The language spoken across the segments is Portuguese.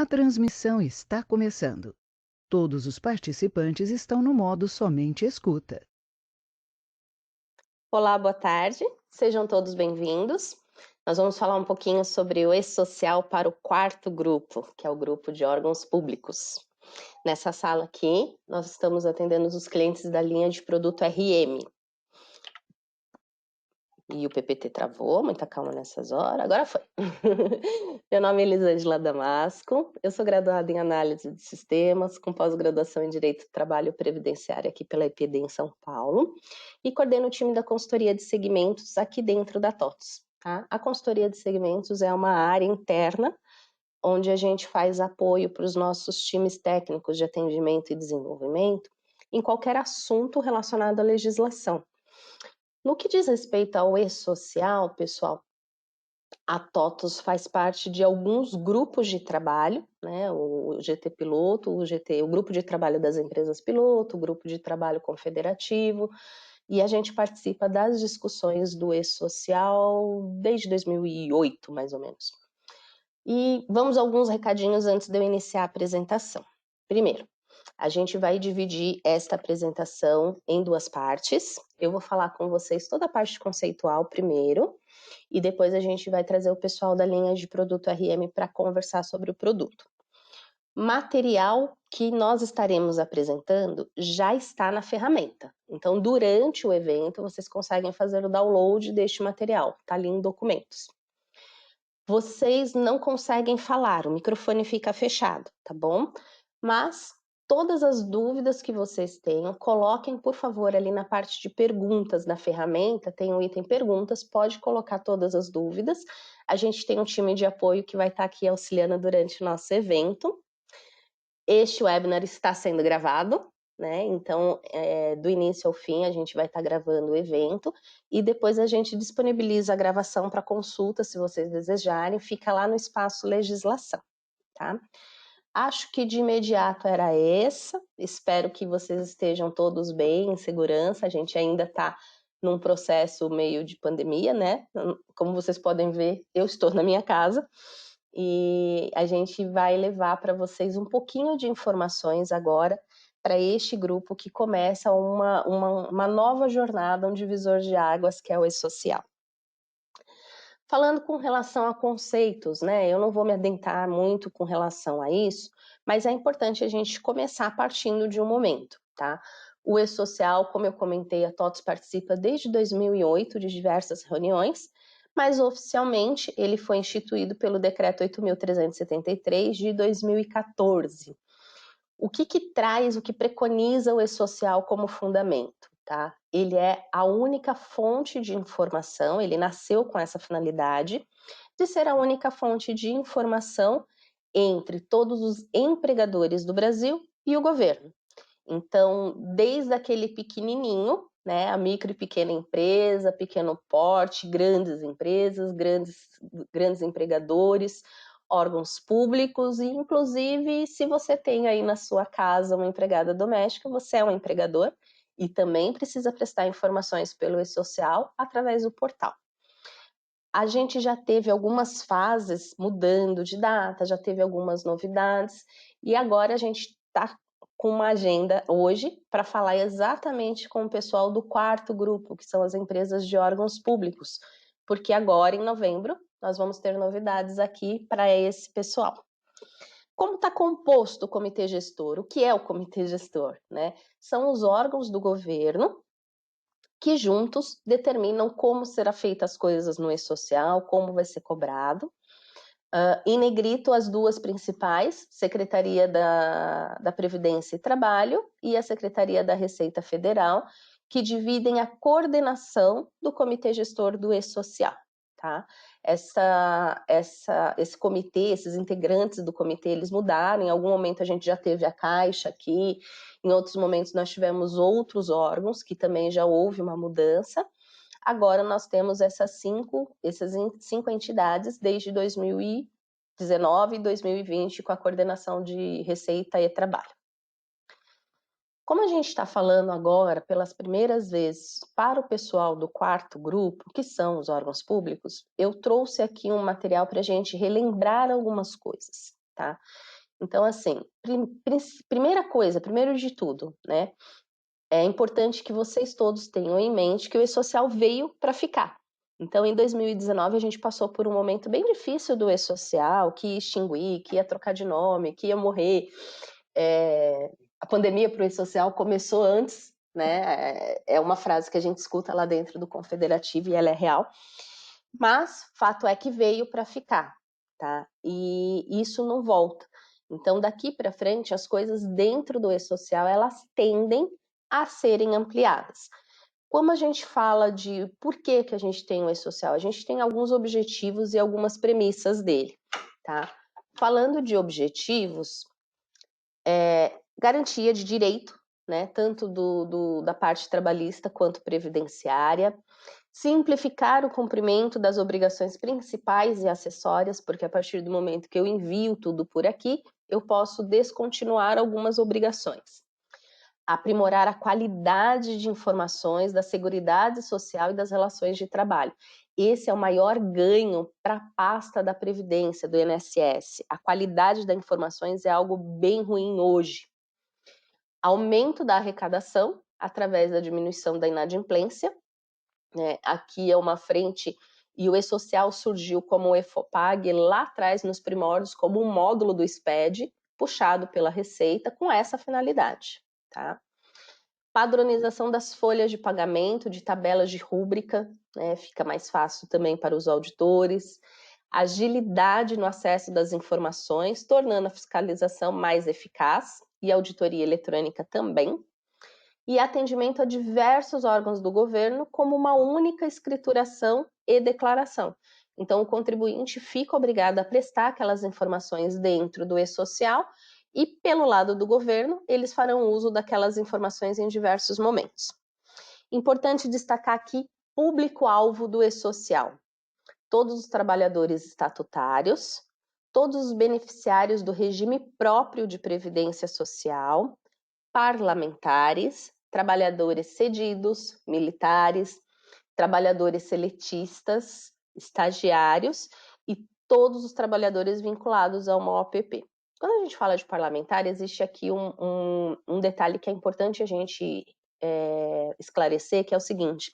A transmissão está começando. Todos os participantes estão no modo somente escuta. Olá, boa tarde. Sejam todos bem-vindos. Nós vamos falar um pouquinho sobre o e-social para o quarto grupo, que é o grupo de órgãos públicos. Nessa sala aqui, nós estamos atendendo os clientes da linha de produto RM. E o PPT travou, muita calma nessas horas. Agora foi. Meu nome é Elisângela Damasco, eu sou graduada em análise de sistemas, com pós-graduação em Direito do Trabalho e Previdenciária aqui pela EPD em São Paulo, e coordeno o time da consultoria de segmentos aqui dentro da TOTS. Tá? A consultoria de segmentos é uma área interna onde a gente faz apoio para os nossos times técnicos de atendimento e desenvolvimento em qualquer assunto relacionado à legislação. No que diz respeito ao e-social, pessoal, a TOTUS faz parte de alguns grupos de trabalho, né? O GT Piloto, o Grupo de Trabalho das Empresas Piloto, o Grupo de Trabalho Confederativo, e a gente participa das discussões do e-social desde 2008, mais ou menos. E vamos a alguns recadinhos antes de eu iniciar a apresentação. Primeiro, a gente vai dividir esta apresentação em duas partes. Eu vou falar com vocês toda a parte conceitual primeiro, e depois a gente vai trazer o pessoal da linha de produto RM para conversar sobre o produto. Material que nós estaremos apresentando já está na ferramenta. Então, durante o evento, vocês conseguem fazer o download deste material, tá ali em documentos. Vocês não conseguem falar, o microfone fica fechado, tá bom? Mas todas as dúvidas que vocês tenham, coloquem, por favor, ali na parte de perguntas da ferramenta, tem um item perguntas, pode colocar todas as dúvidas. A gente tem um time de apoio que vai estar aqui auxiliando durante o nosso evento. Este webinar está sendo gravado, né? Então, do início ao fim, a gente vai estar gravando o evento e depois a gente disponibiliza a gravação para consulta, se vocês desejarem, fica lá no espaço legislação, tá? Acho que de imediato era essa, espero que vocês estejam todos bem, em segurança, a gente ainda está num processo meio de pandemia, né? Como vocês podem ver, eu estou na minha casa, e a gente vai levar para vocês um pouquinho de informações agora para este grupo que começa uma nova jornada, um divisor de águas, que é o e-social. Falando com relação a conceitos, né, eu não vou me adentrar muito com relação a isso, mas é importante a gente começar partindo de um momento, tá? O e-social, como eu comentei, a TOTS participa desde 2008 de diversas reuniões, mas oficialmente ele foi instituído pelo Decreto 8.373 de 2014. O que traz, o que preconiza o e-social como fundamento? Tá? Ele é a única fonte de informação, ele nasceu com essa finalidade de ser a única fonte de informação entre todos os empregadores do Brasil e o governo. Então, desde aquele pequenininho, né, a micro e pequena empresa, pequeno porte, grandes empresas, grandes empregadores, órgãos públicos e, inclusive, se você tem aí na sua casa uma empregada doméstica, você é um empregador e também precisa prestar informações pelo e-social através do portal. A gente já teve algumas fases mudando de data, já teve algumas novidades, e agora a gente está com uma agenda hoje para falar exatamente com o pessoal do quarto grupo, que são as empresas de órgãos públicos, porque agora, em novembro, nós vamos ter novidades aqui para esse pessoal. Como está composto o comitê gestor? O que é o comitê gestor, né? São os órgãos do governo que juntos determinam como serão feitas as coisas no e-social, como vai ser cobrado. Em negrito, as duas principais, Secretaria da Previdência e Trabalho e a Secretaria da Receita Federal, que dividem a coordenação do Comitê Gestor do E-Social. Tá? Esse comitê, esses integrantes do comitê, eles mudaram. Em algum momento a gente já teve a Caixa aqui, em outros momentos nós tivemos outros órgãos, que também já houve uma mudança. Agora nós temos essas cinco entidades desde 2019 e 2020 com a coordenação de Receita e Trabalho. Como a gente está falando agora pelas primeiras vezes para o pessoal do quarto grupo, que são os órgãos públicos, eu trouxe aqui um material para a gente relembrar algumas coisas. tá? Então, assim, primeira coisa, primeiro de tudo, né, é importante que vocês todos tenham em mente que o e-social veio para ficar. Então, em 2019, a gente passou por um momento bem difícil do e-social, que ia extinguir, que ia trocar de nome, que ia morrer. A pandemia para o e-social começou antes, né? É uma frase que a gente escuta lá dentro do Confederativo e ela é real. Mas fato é que veio para ficar, tá? E isso não volta. Então, daqui para frente, as coisas dentro do e-social, elas tendem a serem ampliadas. Como a gente fala de por que a gente tem o e-social? A gente tem alguns objetivos e algumas premissas dele, tá? Falando de objetivos, garantia de direito, né, tanto da parte trabalhista quanto previdenciária, simplificar o cumprimento das obrigações principais e acessórias, porque a partir do momento que eu envio tudo por aqui, eu posso descontinuar algumas obrigações. Aprimorar a qualidade de informações da Seguridade Social e das relações de trabalho. Esse é o maior ganho para a pasta da Previdência, do INSS. A qualidade das informações é algo bem ruim hoje. Aumento da arrecadação através da diminuição da inadimplência, né? Aqui é uma frente, e o e-social surgiu como o EFOPAG lá atrás, nos primórdios, como um módulo do SPED, puxado pela Receita, com essa finalidade, tá? Padronização das folhas de pagamento, de tabelas de rúbrica, né? Fica mais fácil também para os auditores. Agilidade no acesso das informações, tornando a fiscalização mais eficaz, e a auditoria eletrônica também, e atendimento a diversos órgãos do governo como uma única escrituração e declaração. Então, o contribuinte fica obrigado a prestar aquelas informações dentro do e-social e, pelo lado do governo, eles farão uso daquelas informações em diversos momentos. Importante destacar aqui, público-alvo do e-social. Todos os trabalhadores estatutários, todos os beneficiários do regime próprio de previdência social, parlamentares, trabalhadores cedidos, militares, trabalhadores seletistas, estagiários e todos os trabalhadores vinculados a uma OPP. Quando a gente fala de parlamentar, existe aqui um detalhe que é importante a gente esclarecer, que é o seguinte: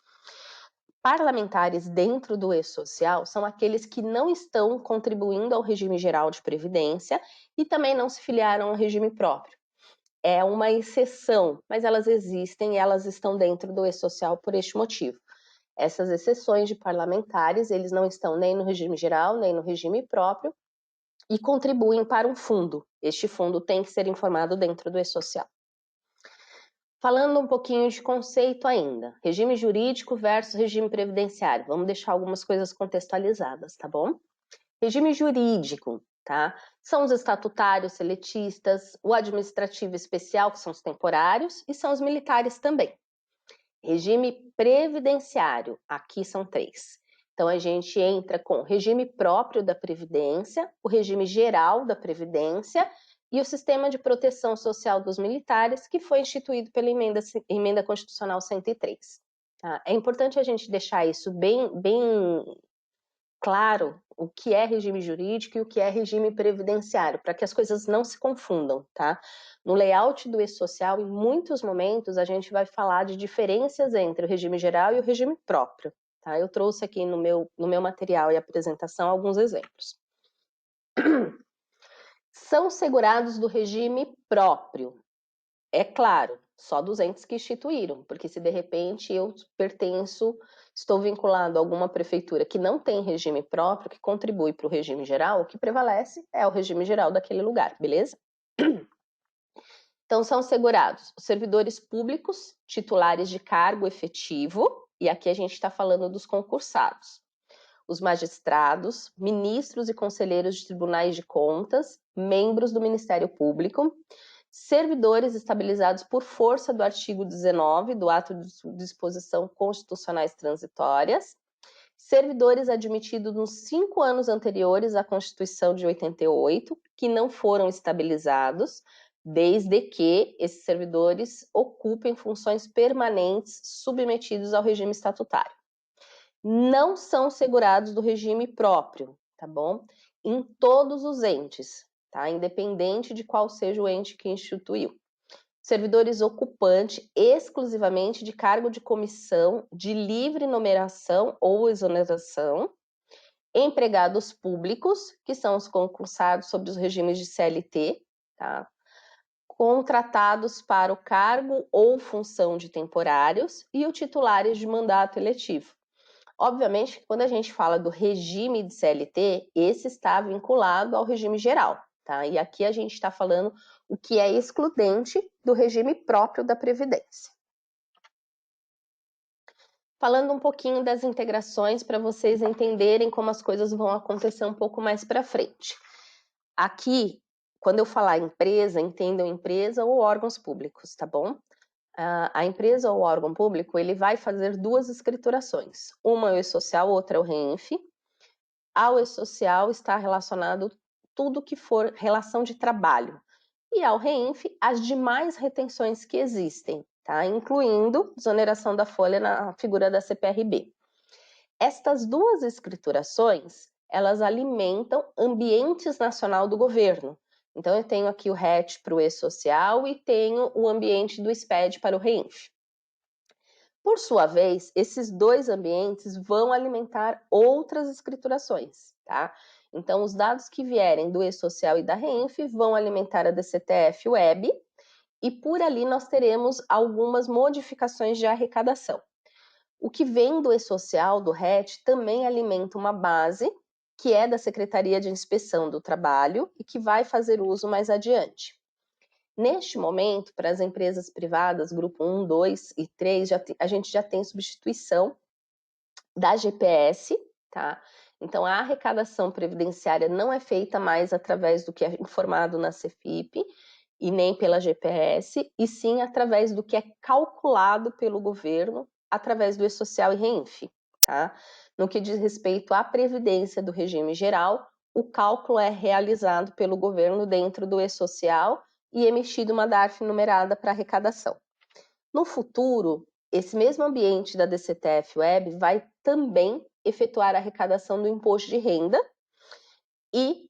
parlamentares dentro do e-social são aqueles que não estão contribuindo ao regime geral de previdência e também não se filiaram ao regime próprio. É uma exceção, mas elas existem e elas estão dentro do e-social por este motivo. Essas exceções de parlamentares, eles não estão nem no regime geral, nem no regime próprio e contribuem para um fundo. Este fundo tem que ser informado dentro do e-social. Falando um pouquinho de conceito ainda, regime jurídico versus regime previdenciário. Vamos deixar algumas coisas contextualizadas, tá bom? Regime jurídico, tá? São os estatutários, seletistas, o administrativo especial, que são os temporários, e são os militares também. Regime previdenciário, aqui são 3. Então, a gente entra com o regime próprio da Previdência, o regime geral da Previdência e o sistema de proteção social dos militares, que foi instituído pela emenda constitucional 103. Tá? É importante a gente deixar isso bem claro, o que é regime jurídico e o que é regime previdenciário, para que as coisas não se confundam, tá? No layout do e-social, em muitos momentos, a gente vai falar de diferenças entre o regime geral e o regime próprio, tá? Eu trouxe aqui no meu material e apresentação alguns exemplos. São segurados do regime próprio. É claro, só dos entes que instituíram, porque se de repente eu estou vinculado a alguma prefeitura que não tem regime próprio, que contribui para o regime geral, o que prevalece é o regime geral daquele lugar, beleza? Então, são segurados os servidores públicos, titulares de cargo efetivo, e aqui a gente está falando dos concursados, os magistrados, ministros e conselheiros de tribunais de contas, membros do Ministério Público, servidores estabilizados por força do artigo 19 do Ato de Disposição Constitucionais Transitórias, servidores admitidos nos 5 anos anteriores à Constituição de 88, que não foram estabilizados, desde que esses servidores ocupem funções permanentes submetidos ao regime estatutário. Não são segurados do regime próprio, tá bom? Em todos os entes, tá? Independente de qual seja o ente que instituiu. Servidores ocupantes exclusivamente de cargo de comissão de livre nomeação ou exoneração, empregados públicos, que são os concursados sob os regimes de CLT, tá? Contratados para o cargo ou função de temporários e os titulares de mandato eletivo. Obviamente, quando a gente fala do regime de CLT, esse está vinculado ao regime geral, tá? E aqui a gente está falando o que é excludente do regime próprio da Previdência. Falando um pouquinho das integrações para vocês entenderem como as coisas vão acontecer um pouco mais para frente. Aqui, quando eu falar empresa, entendam empresa ou órgãos públicos, tá bom? A empresa ou órgão público, ele vai fazer duas escriturações. Uma é o E-Social, outra é o RENF. Ao E-Social está relacionado tudo que for relação de trabalho. E ao RENF, as demais retenções que existem, tá? Incluindo desoneração da folha na figura da CPRB. Estas duas escriturações, elas alimentam ambientes nacional do governo. Então, eu tenho aqui o RET para o E-Social e tenho o ambiente do SPED para o RENF. Por sua vez, esses dois ambientes vão alimentar outras escriturações, tá? Então, os dados que vierem do E-Social e da RENF vão alimentar a DCTF Web e por ali nós teremos algumas modificações de arrecadação. O que vem do E-Social, do RET, também alimenta uma base que é da Secretaria de Inspeção do Trabalho e que vai fazer uso mais adiante. Neste momento, para as empresas privadas, grupo 1, 2 e 3, a gente já tem substituição da GPS, tá? Então, a arrecadação previdenciária não é feita mais através do que é informado na CEFIP e nem pela GPS, e sim através do que é calculado pelo governo através do E-Social e RENF, tá? No que diz respeito à previdência do regime geral, o cálculo é realizado pelo governo dentro do E-Social e emitido uma DARF numerada para arrecadação. No futuro, esse mesmo ambiente da DCTF Web vai também efetuar a arrecadação do imposto de renda e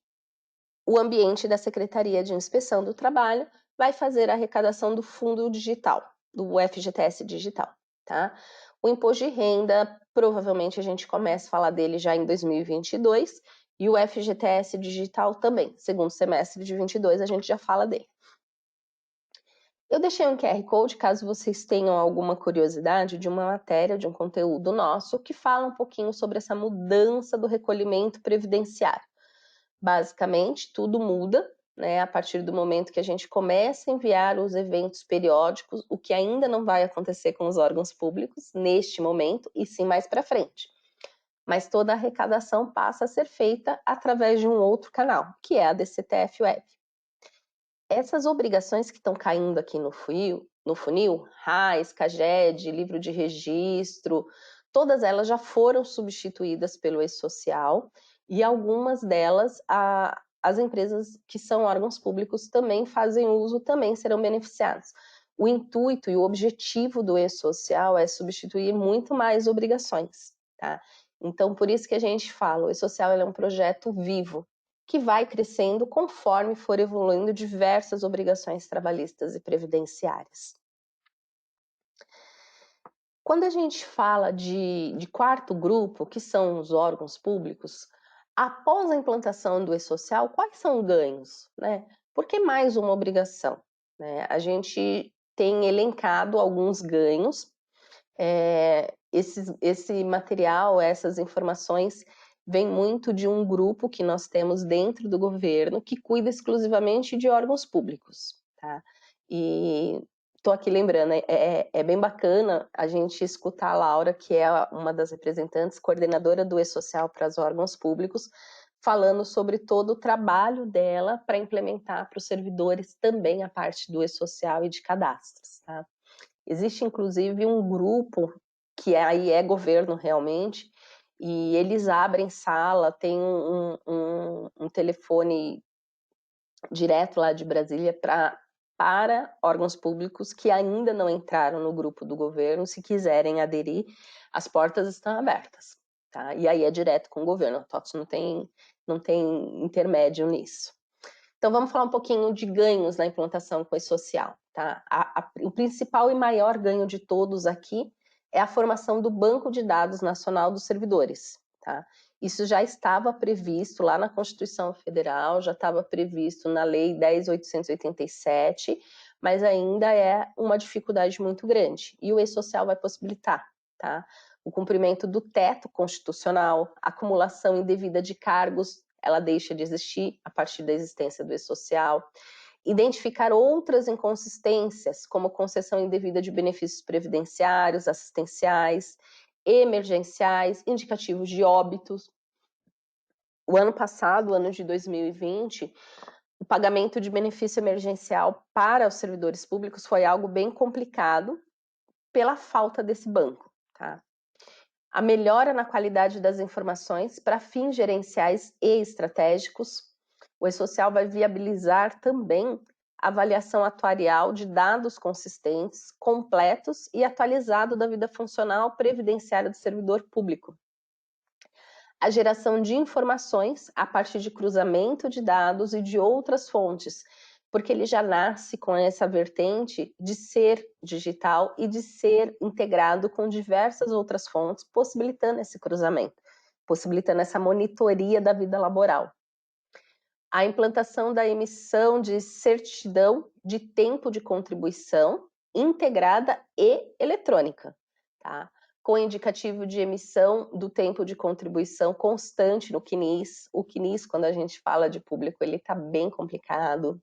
o ambiente da Secretaria de Inspeção do Trabalho vai fazer a arrecadação do fundo digital, do FGTS digital, tá? O imposto de renda, provavelmente a gente começa a falar dele já em 2022, e o FGTS digital também, segundo semestre de 22 a gente já fala dele. Eu deixei um QR Code, caso vocês tenham alguma curiosidade, de uma matéria, de um conteúdo nosso, que fala um pouquinho sobre essa mudança do recolhimento previdenciário. Basicamente, tudo muda, né, a partir do momento que a gente começa a enviar os eventos periódicos, o que ainda não vai acontecer com os órgãos públicos neste momento, e sim mais para frente. Mas toda a arrecadação passa a ser feita através de um outro canal, que é a DCTF Web. Essas obrigações que estão caindo aqui no funil, RAIS, CAGED, livro de registro, todas elas já foram substituídas pelo E-Social e algumas delas as empresas que são órgãos públicos também fazem uso, também serão beneficiados. O intuito e o objetivo do E-Social é substituir muito mais obrigações, tá? Então, por isso que a gente fala, o E-Social é um projeto vivo, que vai crescendo conforme for evoluindo diversas obrigações trabalhistas e previdenciárias. Quando a gente fala de quarto grupo, que são os órgãos públicos, após a implantação do E-Social, quais são os ganhos, né? Por que mais uma obrigação, né? A gente tem elencado alguns ganhos. Esse material, essas informações vem muito de um grupo que nós temos dentro do governo que cuida exclusivamente de órgãos públicos, tá? E estou aqui lembrando, é bem bacana a gente escutar a Laura, que é uma das representantes, coordenadora do E-Social para os órgãos públicos, falando sobre todo o trabalho dela para implementar para os servidores também a parte do E-Social e de cadastros, tá? Existe, inclusive, um grupo que aí é governo realmente, e eles abrem sala, tem um telefone direto lá de Brasília para órgãos públicos que ainda não entraram no grupo do governo, se quiserem aderir, as portas estão abertas, tá? E aí é direto com o governo, a TOTS não tem intermédio nisso. Então, vamos falar um pouquinho de ganhos na implantação com o e-social. Tá? O principal e maior ganho de todos aqui é a formação do Banco de Dados Nacional dos Servidores. Tá? Isso já estava previsto lá na Constituição Federal, já estava previsto na Lei 10.887, mas ainda é uma dificuldade muito grande. E o e-social vai possibilitar, tá? O cumprimento do teto constitucional, acumulação indevida de cargos, ela deixa de existir a partir da existência do e-social. Identificar outras inconsistências, como concessão indevida de benefícios previdenciários, assistenciais, emergenciais, indicativos de óbitos. O ano passado, o ano de 2020, o pagamento de benefício emergencial para os servidores públicos foi algo bem complicado pela falta desse banco, tá? A melhora na qualidade das informações para fins gerenciais e estratégicos. O e-social vai viabilizar também a avaliação atuarial de dados consistentes, completos e atualizados da vida funcional previdenciária do servidor público. A geração de informações a partir de cruzamento de dados e de outras fontes, porque ele já nasce com essa vertente de ser digital e de ser integrado com diversas outras fontes, possibilitando esse cruzamento, possibilitando essa monitoria da vida laboral. A implantação da emissão de certidão de tempo de contribuição integrada e eletrônica, tá? Com indicativo de emissão do tempo de contribuição constante no CNIS. O CNIS, quando a gente fala de público, ele está bem complicado.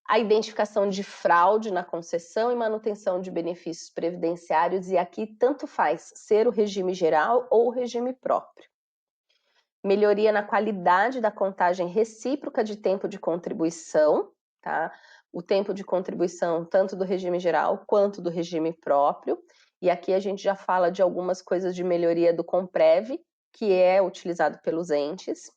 A identificação de fraude na concessão e manutenção de benefícios previdenciários, e aqui tanto faz ser o regime geral ou o regime próprio. Melhoria na qualidade da contagem recíproca de tempo de contribuição, tá? O tempo de contribuição tanto do regime geral quanto do regime próprio. E aqui a gente já fala de algumas coisas de melhoria do Comprev, que é utilizado pelos entes.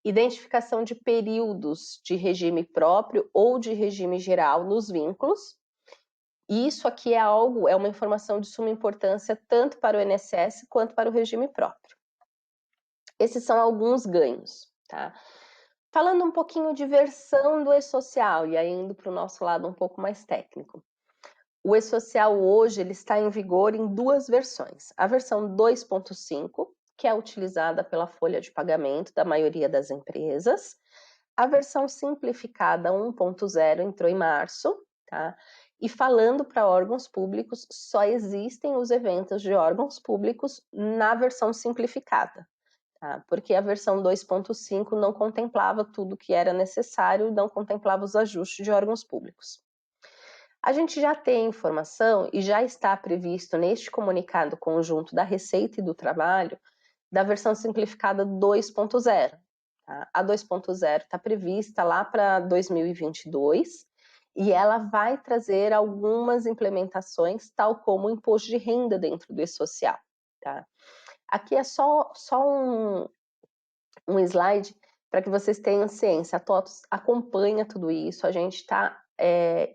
Identificação de períodos de regime próprio ou de regime geral nos vínculos. E isso aqui é uma informação de suma importância tanto para o INSS quanto para o regime próprio. Esses são alguns ganhos, tá? Falando um pouquinho de versão do e-social, e aí indo para o nosso lado um pouco mais técnico. O e-social hoje ele está em vigor em duas versões. A versão 2.5, que é utilizada pela folha de pagamento da maioria das empresas. A versão simplificada 1.0 entrou em março, tá? E falando para órgãos públicos, só existem os eventos de órgãos públicos na versão simplificada. Tá? Porque a versão 2.5 não contemplava tudo que era necessário, não contemplava os ajustes de órgãos públicos. A gente já tem informação e já está previsto neste comunicado conjunto da Receita e do Trabalho da versão simplificada 2.0. Tá? A 2.0 está prevista lá para 2022 e ela vai trazer algumas implementações, tal como o imposto de renda dentro do e-social. Tá? Aqui é só um slide para que vocês tenham ciência. A TOTUS acompanha tudo isso, a gente está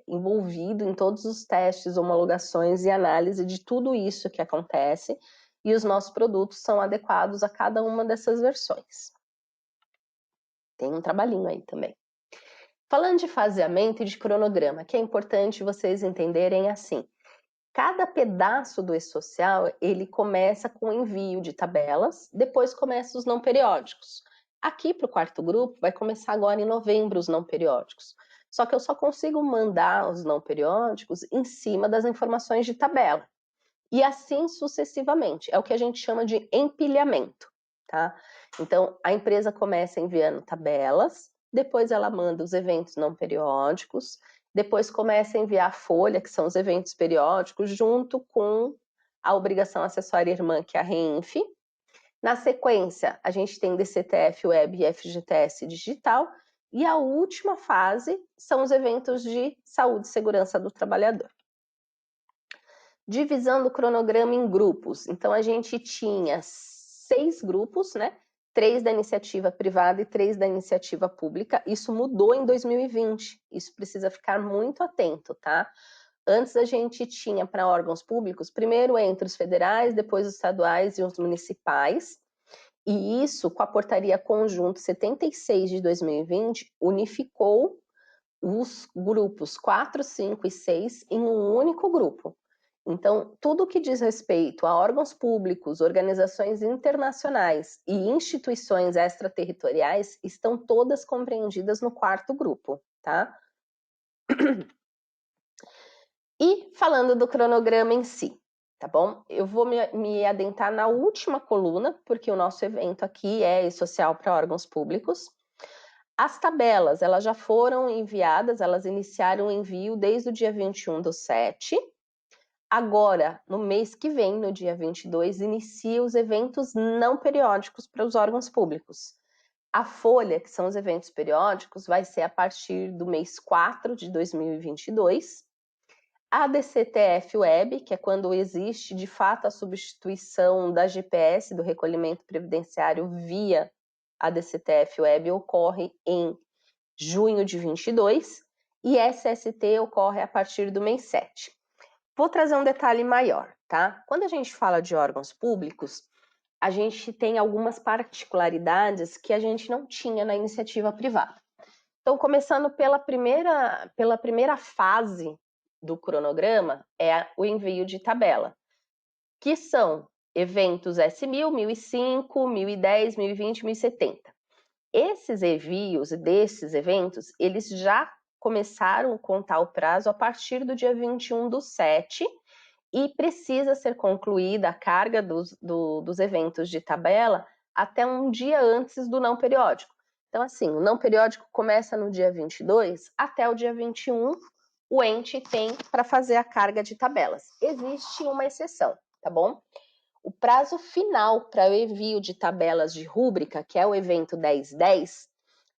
envolvido em todos os testes, homologações e análise de tudo isso que acontece, e os nossos produtos são adequados a cada uma dessas versões. Tem um trabalhinho aí também. Falando de faseamento e de cronograma, que é importante vocês entenderem assim. Cada pedaço do e-social, ele começa com envio de tabelas, depois começa os não periódicos. Aqui para o quarto grupo, vai começar agora em novembro os não periódicos. Só que eu só consigo mandar os não periódicos em cima das informações de tabela. E assim sucessivamente. É o que a gente chama de empilhamento, tá? Então, a empresa começa enviando tabelas, depois ela manda os eventos não periódicos, depois começa a enviar a folha, que são os eventos periódicos, junto com a obrigação acessória irmã, que é a REINF. Na sequência, a gente tem DCTF Web e FGTS Digital, e a última fase são os eventos de saúde e segurança do trabalhador. Divisão do cronograma em grupos. Então, a gente tinha 6 grupos, né? 3 da iniciativa privada e 3 da iniciativa pública. Isso mudou em 2020. Isso precisa ficar muito atento, tá? Antes a gente tinha para órgãos públicos, primeiro entre os federais, depois os estaduais e os municipais. E isso, com a portaria conjunto 76 de 2020, unificou os grupos 4, 5 e 6 em um único grupo. Então, tudo que diz respeito a órgãos públicos, organizações internacionais e instituições extraterritoriais estão todas compreendidas no quarto grupo, tá? E falando do cronograma em si, tá bom? Eu vou me adentrar na última coluna, porque o nosso evento aqui é social para órgãos públicos. As tabelas, elas já foram enviadas, elas iniciaram o envio desde o dia 21/7. Agora, no mês que vem, no dia 22, inicia os eventos não periódicos para os órgãos públicos. A folha, que são os eventos periódicos, vai ser a partir do mês 4 de 2022. A DCTF Web, que é quando existe de fato a substituição da GPS, do recolhimento previdenciário, via a DCTF Web, ocorre em junho de 22, e SST ocorre a partir do mês 7. Vou trazer um detalhe maior, tá? Quando a gente fala de órgãos públicos, a gente tem algumas particularidades que a gente não tinha na iniciativa privada. Então, começando pela primeira fase do cronograma, é o envio de tabela, que são eventos S1000, 1005, 1010, 1020, 1070. Esses envios desses eventos, eles já começaram a contar o prazo a partir do dia 21/7 e precisa ser concluída a carga dos eventos de tabela até um dia antes do não periódico. Então, assim, o não periódico começa no dia 22, até o dia 21, o ente tem para fazer a carga de tabelas. Existe uma exceção, tá bom? O prazo final para o envio de tabelas de rúbrica, que é o evento 1010,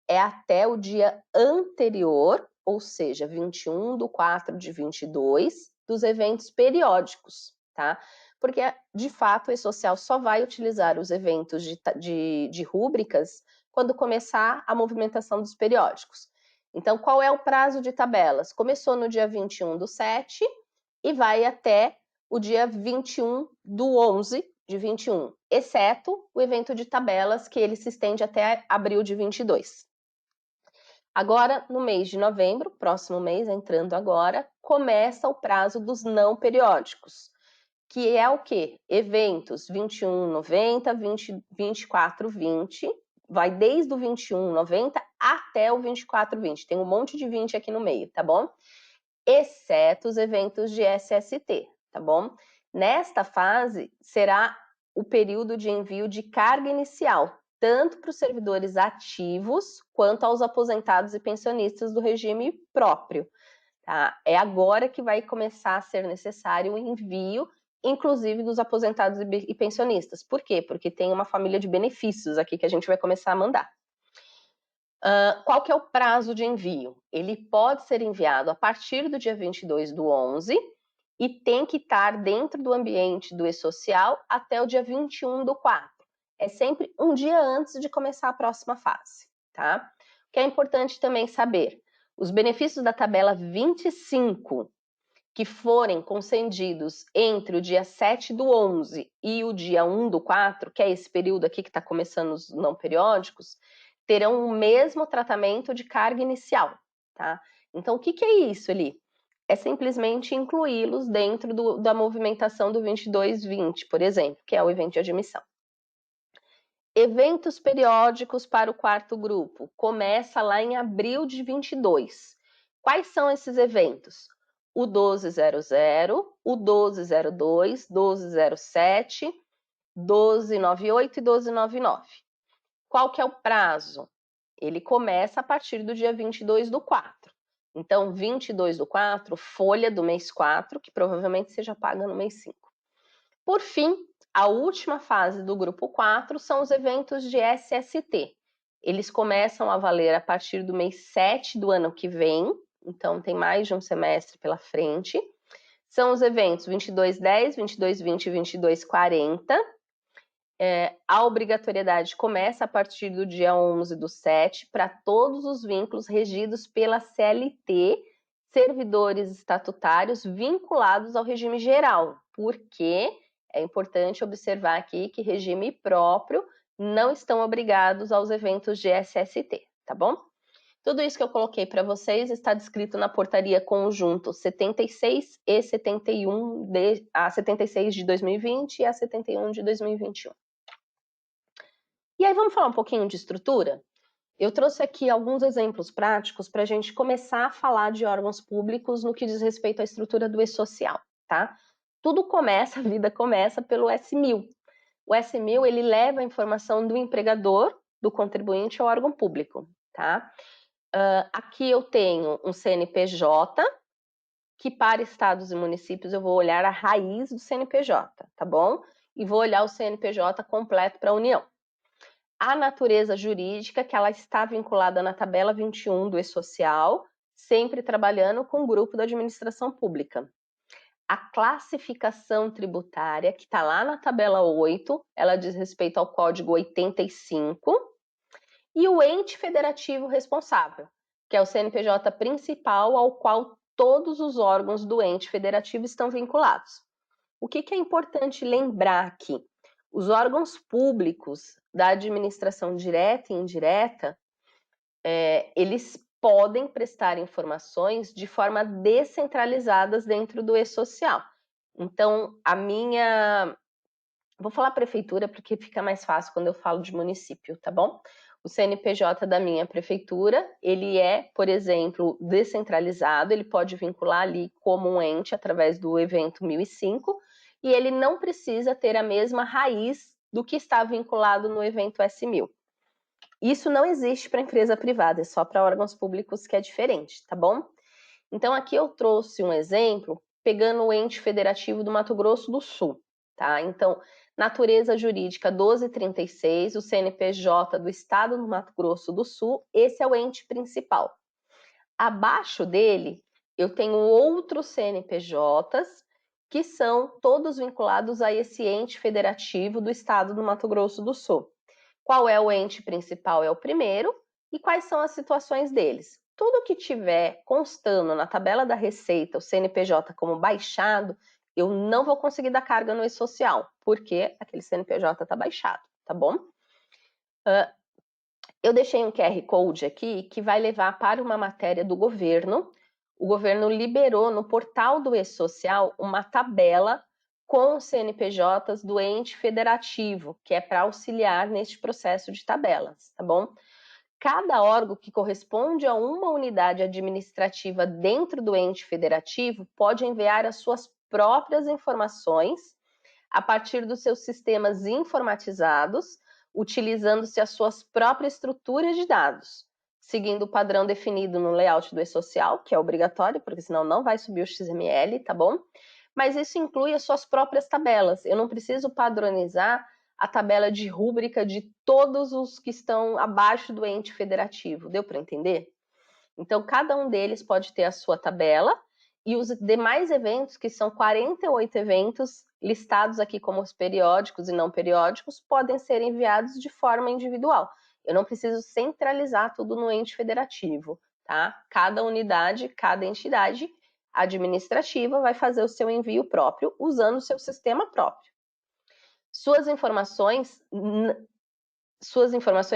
é até o dia anterior, ou seja, 21/4 de 22, dos eventos periódicos, tá? Porque, de fato, o E-Social só vai utilizar os eventos de rúbricas quando começar a movimentação dos periódicos. Então, qual é o prazo de tabelas? Começou no dia 21/7 e vai até o dia 21/11 de 21, exceto o evento de tabelas, que ele se estende até abril de 22. Agora, no mês de novembro, próximo mês, entrando agora, começa o prazo dos não periódicos, que é o quê? Eventos 21/90, 24/20, vai desde o 21/90 até o 24/20. Tem um monte de 20 aqui no meio, tá bom? Exceto os eventos de SST, tá bom? Nesta fase, será o período de envio de carga inicial, tanto para os servidores ativos quanto aos aposentados e pensionistas do regime próprio. Tá? É agora que vai começar a ser necessário o envio, inclusive dos aposentados e pensionistas. Por quê? Porque tem uma família de benefícios aqui que a gente vai começar a mandar. Qual que é o prazo de envio? Ele pode ser enviado a partir do dia 22/11 e tem que estar dentro do ambiente do E-Social até o dia 21/4. É sempre um dia antes de começar a próxima fase, tá? O que é importante também saber, os benefícios da tabela 25 que forem concedidos entre o dia 7/11 e o dia 1/4, que é esse período aqui que está começando os não periódicos, terão o mesmo tratamento de carga inicial, tá? Então, o que é isso, Eli? É simplesmente incluí-los dentro da movimentação do 22/20, por exemplo, que é o evento de admissão. Eventos periódicos para o quarto grupo. Começa lá em abril de 22. Quais são esses eventos? O 1200, o 1202, 1207, 1298 e 1299. Qual que é o prazo? Ele começa a partir do dia 22/4. Então, 22/4, folha do mês 4, que provavelmente seja paga no mês 5. Por fim, a última fase do grupo 4 são os eventos de SST. Eles começam a valer a partir do mês 7 do ano que vem, então tem mais de um semestre pela frente. São os eventos 2210, 2220 e 2240. A obrigatoriedade começa a partir do dia 11/7 para todos os vínculos regidos pela CLT, servidores estatutários vinculados ao regime geral, porque é importante observar aqui que regime próprio não estão obrigados aos eventos de SST, tá bom? Tudo isso que eu coloquei para vocês está descrito na portaria conjunto 76 e 71, a 76 de 2020 e a 71 de 2021. E aí vamos falar um pouquinho de estrutura? Eu trouxe aqui alguns exemplos práticos para a gente começar a falar de órgãos públicos no que diz respeito à estrutura do e-social, tá? Tudo começa, a vida começa pelo S1000. O S1000, ele leva a informação do empregador, do contribuinte ao órgão público, tá? Aqui eu tenho um CNPJ, que para estados e municípios eu vou olhar a raiz do CNPJ, tá bom? E vou olhar o CNPJ completo para a União. A natureza jurídica, que ela está vinculada na tabela 21 do E-Social, sempre trabalhando com o grupo da administração pública. A classificação tributária, que está lá na tabela 8, ela diz respeito ao código 85, e o ente federativo responsável, que é o CNPJ principal ao qual todos os órgãos do ente federativo estão vinculados. O que é importante lembrar aqui? Os órgãos públicos da administração direta e indireta, eles podem prestar informações de forma descentralizadas dentro do E-Social. Então, vou falar prefeitura porque fica mais fácil quando eu falo de município, tá bom? O CNPJ da minha prefeitura, ele é, por exemplo, descentralizado, ele pode vincular ali como um ente através do evento 1005, e ele não precisa ter a mesma raiz do que está vinculado no evento S1000. Isso não existe para empresa privada, é só para órgãos públicos que é diferente, tá bom? Então aqui eu trouxe um exemplo pegando o ente federativo do Mato Grosso do Sul, tá? Então, natureza jurídica 1236, o CNPJ do estado do Mato Grosso do Sul, esse é o ente principal. Abaixo dele, eu tenho outros CNPJs que são todos vinculados a esse ente federativo do estado do Mato Grosso do Sul. Qual é o ente principal? É o primeiro. E quais são as situações deles? Tudo que tiver constando na tabela da Receita, o CNPJ como baixado, eu não vou conseguir dar carga no E-Social, porque aquele CNPJ está baixado, tá bom? Eu deixei um QR Code aqui que vai levar para uma matéria do governo. O governo liberou no portal do E-Social uma tabela com os CNPJs do ente federativo, que é para auxiliar neste processo de tabelas, tá bom? Cada órgão que corresponde a uma unidade administrativa dentro do ente federativo pode enviar as suas próprias informações a partir dos seus sistemas informatizados, utilizando-se as suas próprias estruturas de dados, seguindo o padrão definido no layout do E-Social, que é obrigatório, porque senão não vai subir o XML, tá bom? Mas isso inclui as suas próprias tabelas. Eu não preciso padronizar a tabela de rúbrica de todos os que estão abaixo do ente federativo. Deu para entender? Então, cada um deles pode ter a sua tabela e os demais eventos, que são 48 eventos listados aqui como os periódicos e não periódicos, podem ser enviados de forma individual. Eu não preciso centralizar tudo no ente federativo, tá? Cada unidade, cada entidade administrativa vai fazer o seu envio próprio usando o seu sistema próprio. Suas informações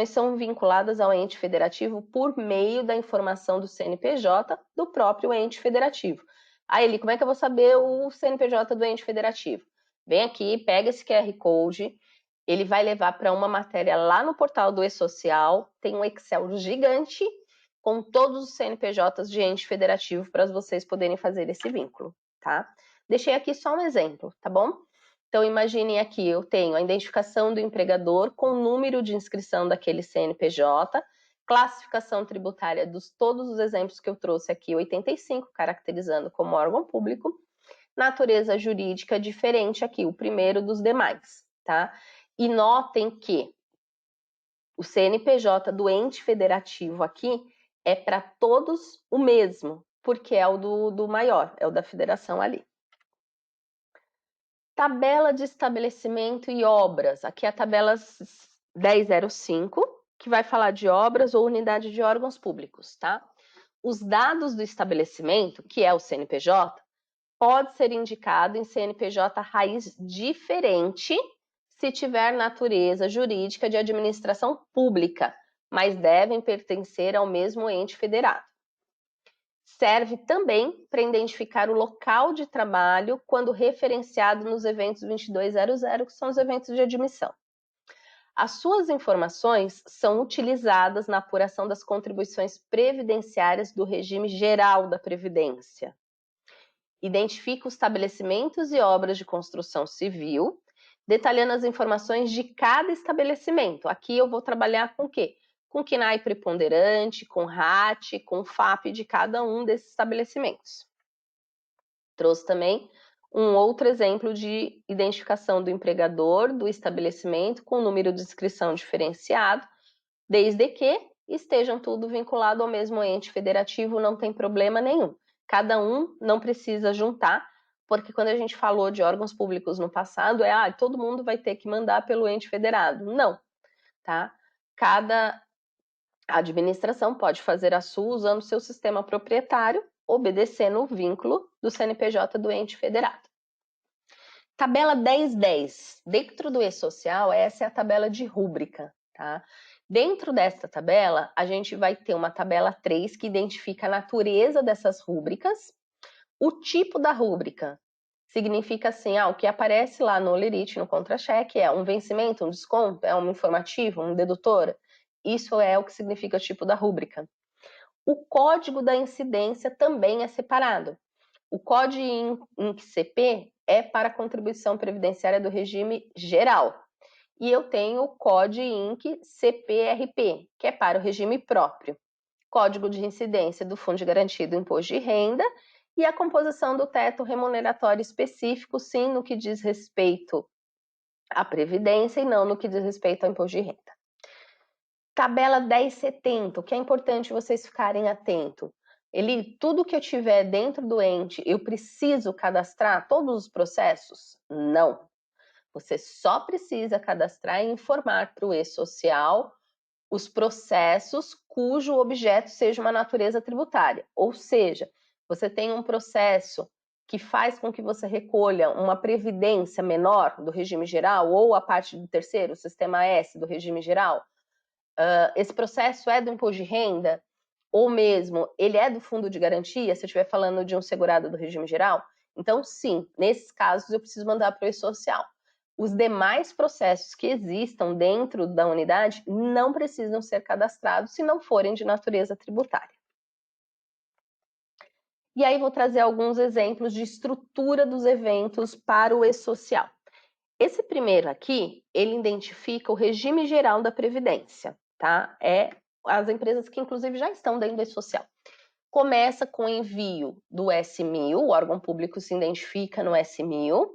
são vinculadas ao ente federativo por meio da informação do CNPJ do próprio ente federativo. Aí, Eli, como é que eu vou saber o CNPJ do ente federativo? Vem aqui, pega esse QR Code, ele vai levar para uma matéria lá no portal do E-Social, tem um Excel gigante com todos os CNPJs de ente federativo para vocês poderem fazer esse vínculo, tá? Deixei aqui só um exemplo, tá bom? Então, imaginem aqui, eu tenho a identificação do empregador com o número de inscrição daquele CNPJ, classificação tributária dos todos os exemplos que eu trouxe aqui, 85, caracterizando como órgão público, natureza jurídica diferente aqui, o primeiro dos demais, tá? E notem que o CNPJ do ente federativo aqui é para todos o mesmo, porque é o do maior, é o da federação ali. Tabela de estabelecimento e obras. Aqui é a tabela 1005, que vai falar de obras ou unidade de órgãos públicos, tá? Os dados do estabelecimento, que é o CNPJ, pode ser indicado em CNPJ raiz diferente se tiver natureza jurídica de administração pública, mas devem pertencer ao mesmo ente federado. Serve também para identificar o local de trabalho quando referenciado nos eventos 2200, que são os eventos de admissão. As suas informações são utilizadas na apuração das contribuições previdenciárias do regime geral da Previdência. Identifica os estabelecimentos e obras de construção civil, detalhando as informações de cada estabelecimento. Aqui eu vou trabalhar com o quê? Com KNAI preponderante, com RAT, com FAP de cada um desses estabelecimentos. Trouxe também um outro exemplo de identificação do empregador, do estabelecimento, com número de inscrição diferenciado, desde que estejam tudo vinculado ao mesmo ente federativo, não tem problema nenhum. Cada um não precisa juntar, porque quando a gente falou de órgãos públicos no passado, todo mundo vai ter que mandar pelo ente federado. Não, tá? Cada administração pode fazer a sua usando seu sistema proprietário, obedecendo o vínculo do CNPJ do ente federado. Tabela 1010. Dentro do E-Social, essa é a tabela de rúbrica, tá? Dentro desta tabela, a gente vai ter uma tabela 3 que identifica a natureza dessas rúbricas, o tipo da rúbrica. Significa assim, o que aparece lá no lerite, no contra-cheque, é um vencimento, um desconto, é um informativo, um dedutor. Isso é o que significa o tipo da rúbrica. O código da incidência também é separado. O código INC-CP é para a contribuição previdenciária do regime geral. E eu tenho o código INC-CPRP, que é para o regime próprio. Código de incidência do Fundo de Garantia do Imposto de Renda e a composição do teto remuneratório específico, sim, no que diz respeito à Previdência e não no que diz respeito ao Imposto de Renda. Tabela 1070, o que é importante vocês ficarem atentos. Tudo que eu tiver dentro do ente, eu preciso cadastrar todos os processos? Não. Você só precisa cadastrar e informar para o E-Social os processos cujo objeto seja uma natureza tributária. Ou seja, você tem um processo que faz com que você recolha uma previdência menor do regime geral ou a parte do terceiro, o sistema S do regime geral. Esse processo é do imposto de renda? Ou mesmo, ele é do fundo de garantia, se eu estiver falando de um segurado do regime geral? Então, sim, nesses casos eu preciso mandar para o E-Social. Os demais processos que existam dentro da unidade não precisam ser cadastrados se não forem de natureza tributária. E aí vou trazer alguns exemplos de estrutura dos eventos para o E-Social. Esse primeiro aqui, ele identifica o regime geral da Previdência, tá? É as empresas que inclusive já estão dentro do E-Social. Começa com o envio do S1000, o órgão público se identifica no S1000.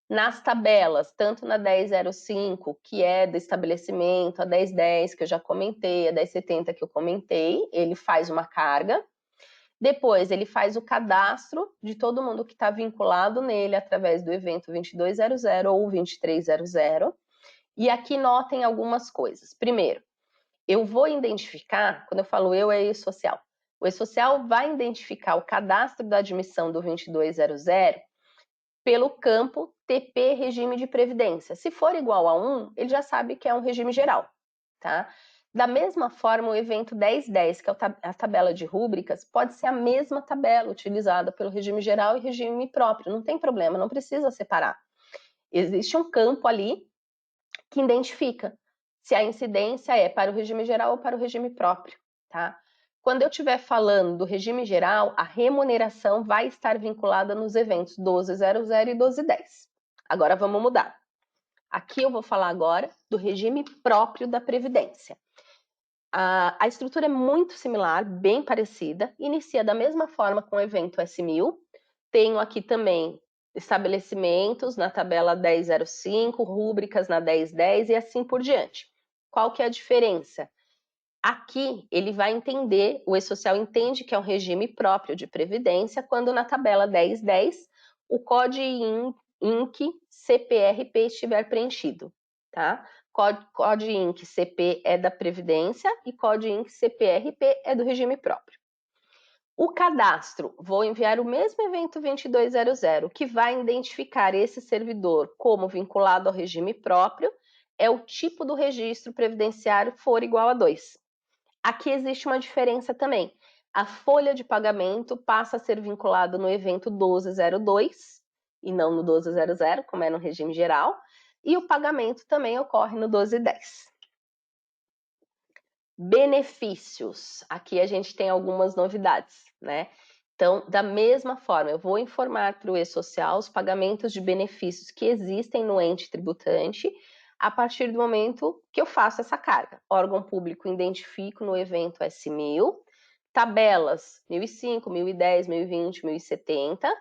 Nas tabelas, tanto na 1005, que é do estabelecimento, a 1010, que eu já comentei, a 1070, que eu comentei, ele faz uma carga. Depois, ele faz o cadastro de todo mundo que está vinculado nele através do evento 2200 ou 2300. E aqui notem algumas coisas. Primeiro, eu vou identificar, quando eu falo eu, é E-Social. O E-Social vai identificar o cadastro da admissão do 2200 pelo campo TP regime de previdência. Se for igual a 1, ele já sabe que é um regime geral, tá? Da mesma forma, o evento 1010, que é a tabela de rúbricas, pode ser a mesma tabela utilizada pelo regime geral e regime próprio. Não tem problema, não precisa separar. Existe um campo ali que identifica se a incidência é para o regime geral ou para o regime próprio, tá? Quando eu estiver falando do regime geral, a remuneração vai estar vinculada nos eventos 1200 e 1210. Agora vamos mudar. Aqui eu vou falar agora do regime próprio da Previdência. A estrutura é muito similar, bem parecida, inicia da mesma forma com o evento S1000. Tenho aqui também estabelecimentos na tabela 1005, rúbricas na 1010 e assim por diante. Qual que é a diferença? Aqui ele vai entender, o E-Social entende que é um regime próprio de previdência, quando na tabela 1010 o código INC-CPRP estiver preenchido, tá? Código INC-CP é da previdência e código INC-CPRP é do regime próprio. O cadastro, vou enviar o mesmo evento 2200, que vai identificar esse servidor como vinculado ao regime próprio, é o tipo do registro previdenciário for igual a 2. Aqui existe uma diferença também. A folha de pagamento passa a ser vinculada no evento 1202 e não no 1200, como é no regime geral, e o pagamento também ocorre no 1210. Benefícios. Aqui a gente tem algumas novidades, né? Então, da mesma forma, eu vou informar para o E-Social os pagamentos de benefícios que existem no ente tributante a partir do momento que eu faço essa carga. Órgão público identifico no evento S1000, tabelas 1005, 1010, 1020, 1070.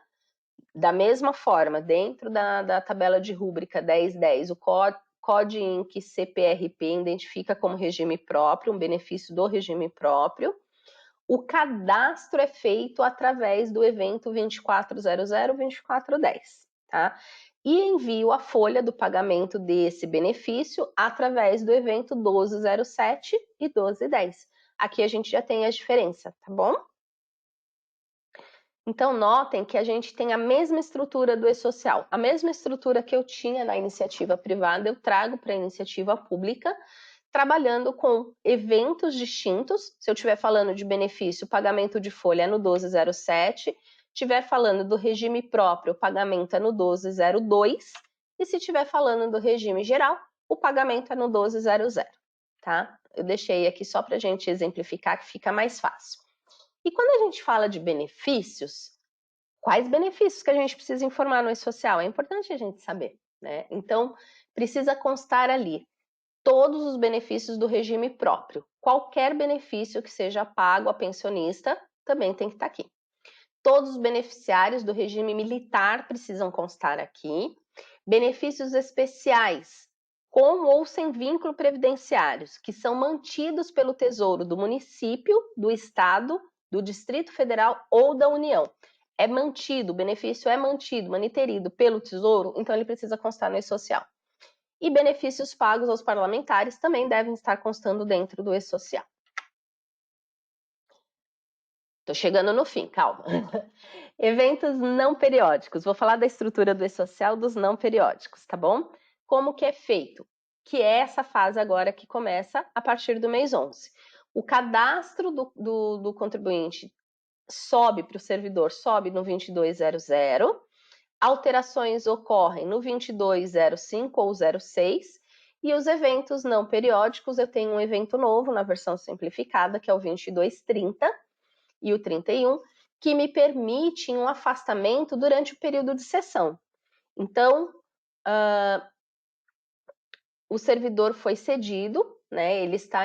Da mesma forma, dentro da tabela de rúbrica 1010, o COD-INC CPRP identifica como regime próprio, um benefício do regime próprio. O cadastro é feito através do evento 2400-2410, tá? E envio a folha do pagamento desse benefício através do evento 1207 e 1210. Aqui a gente já tem a diferença, tá bom? Então, notem que a gente tem a mesma estrutura do E-Social. A mesma estrutura que eu tinha na iniciativa privada, eu trago para a iniciativa pública, trabalhando com eventos distintos. Se eu estiver falando de benefício, pagamento de folha é no 1207. Estiver falando do regime próprio, o pagamento é no 1202. E se estiver falando do regime geral, o pagamento é no 1200, tá? Eu deixei aqui só para a gente exemplificar que fica mais fácil. E quando a gente fala de benefícios, quais benefícios que a gente precisa informar no E-Social? É importante a gente saber, né? Então, precisa constar ali todos os benefícios do regime próprio. Qualquer benefício que seja pago a pensionista também tem que estar aqui. Todos os beneficiários do regime militar precisam constar aqui. Benefícios especiais, com ou sem vínculo previdenciários, que são mantidos pelo Tesouro do município, do estado, do Distrito Federal ou da União. É mantido, o benefício é mantido, maniterido pelo Tesouro, então ele precisa constar no E-Social. E benefícios pagos aos parlamentares também devem estar constando dentro do E-Social. Estou chegando no fim, calma. Eventos não periódicos. Vou falar da estrutura do E-Social dos não periódicos, tá bom? Como que é feito? Que é essa fase agora que começa a partir do mês 11. O cadastro do contribuinte sobe para o servidor, sobe no 2200. Alterações ocorrem no 2205 ou 06. E os eventos não periódicos, eu tenho um evento novo na versão simplificada, que é o 2230 e o 31, que me permite um afastamento durante o período de sessão. Então, o servidor foi cedido, né? Ele está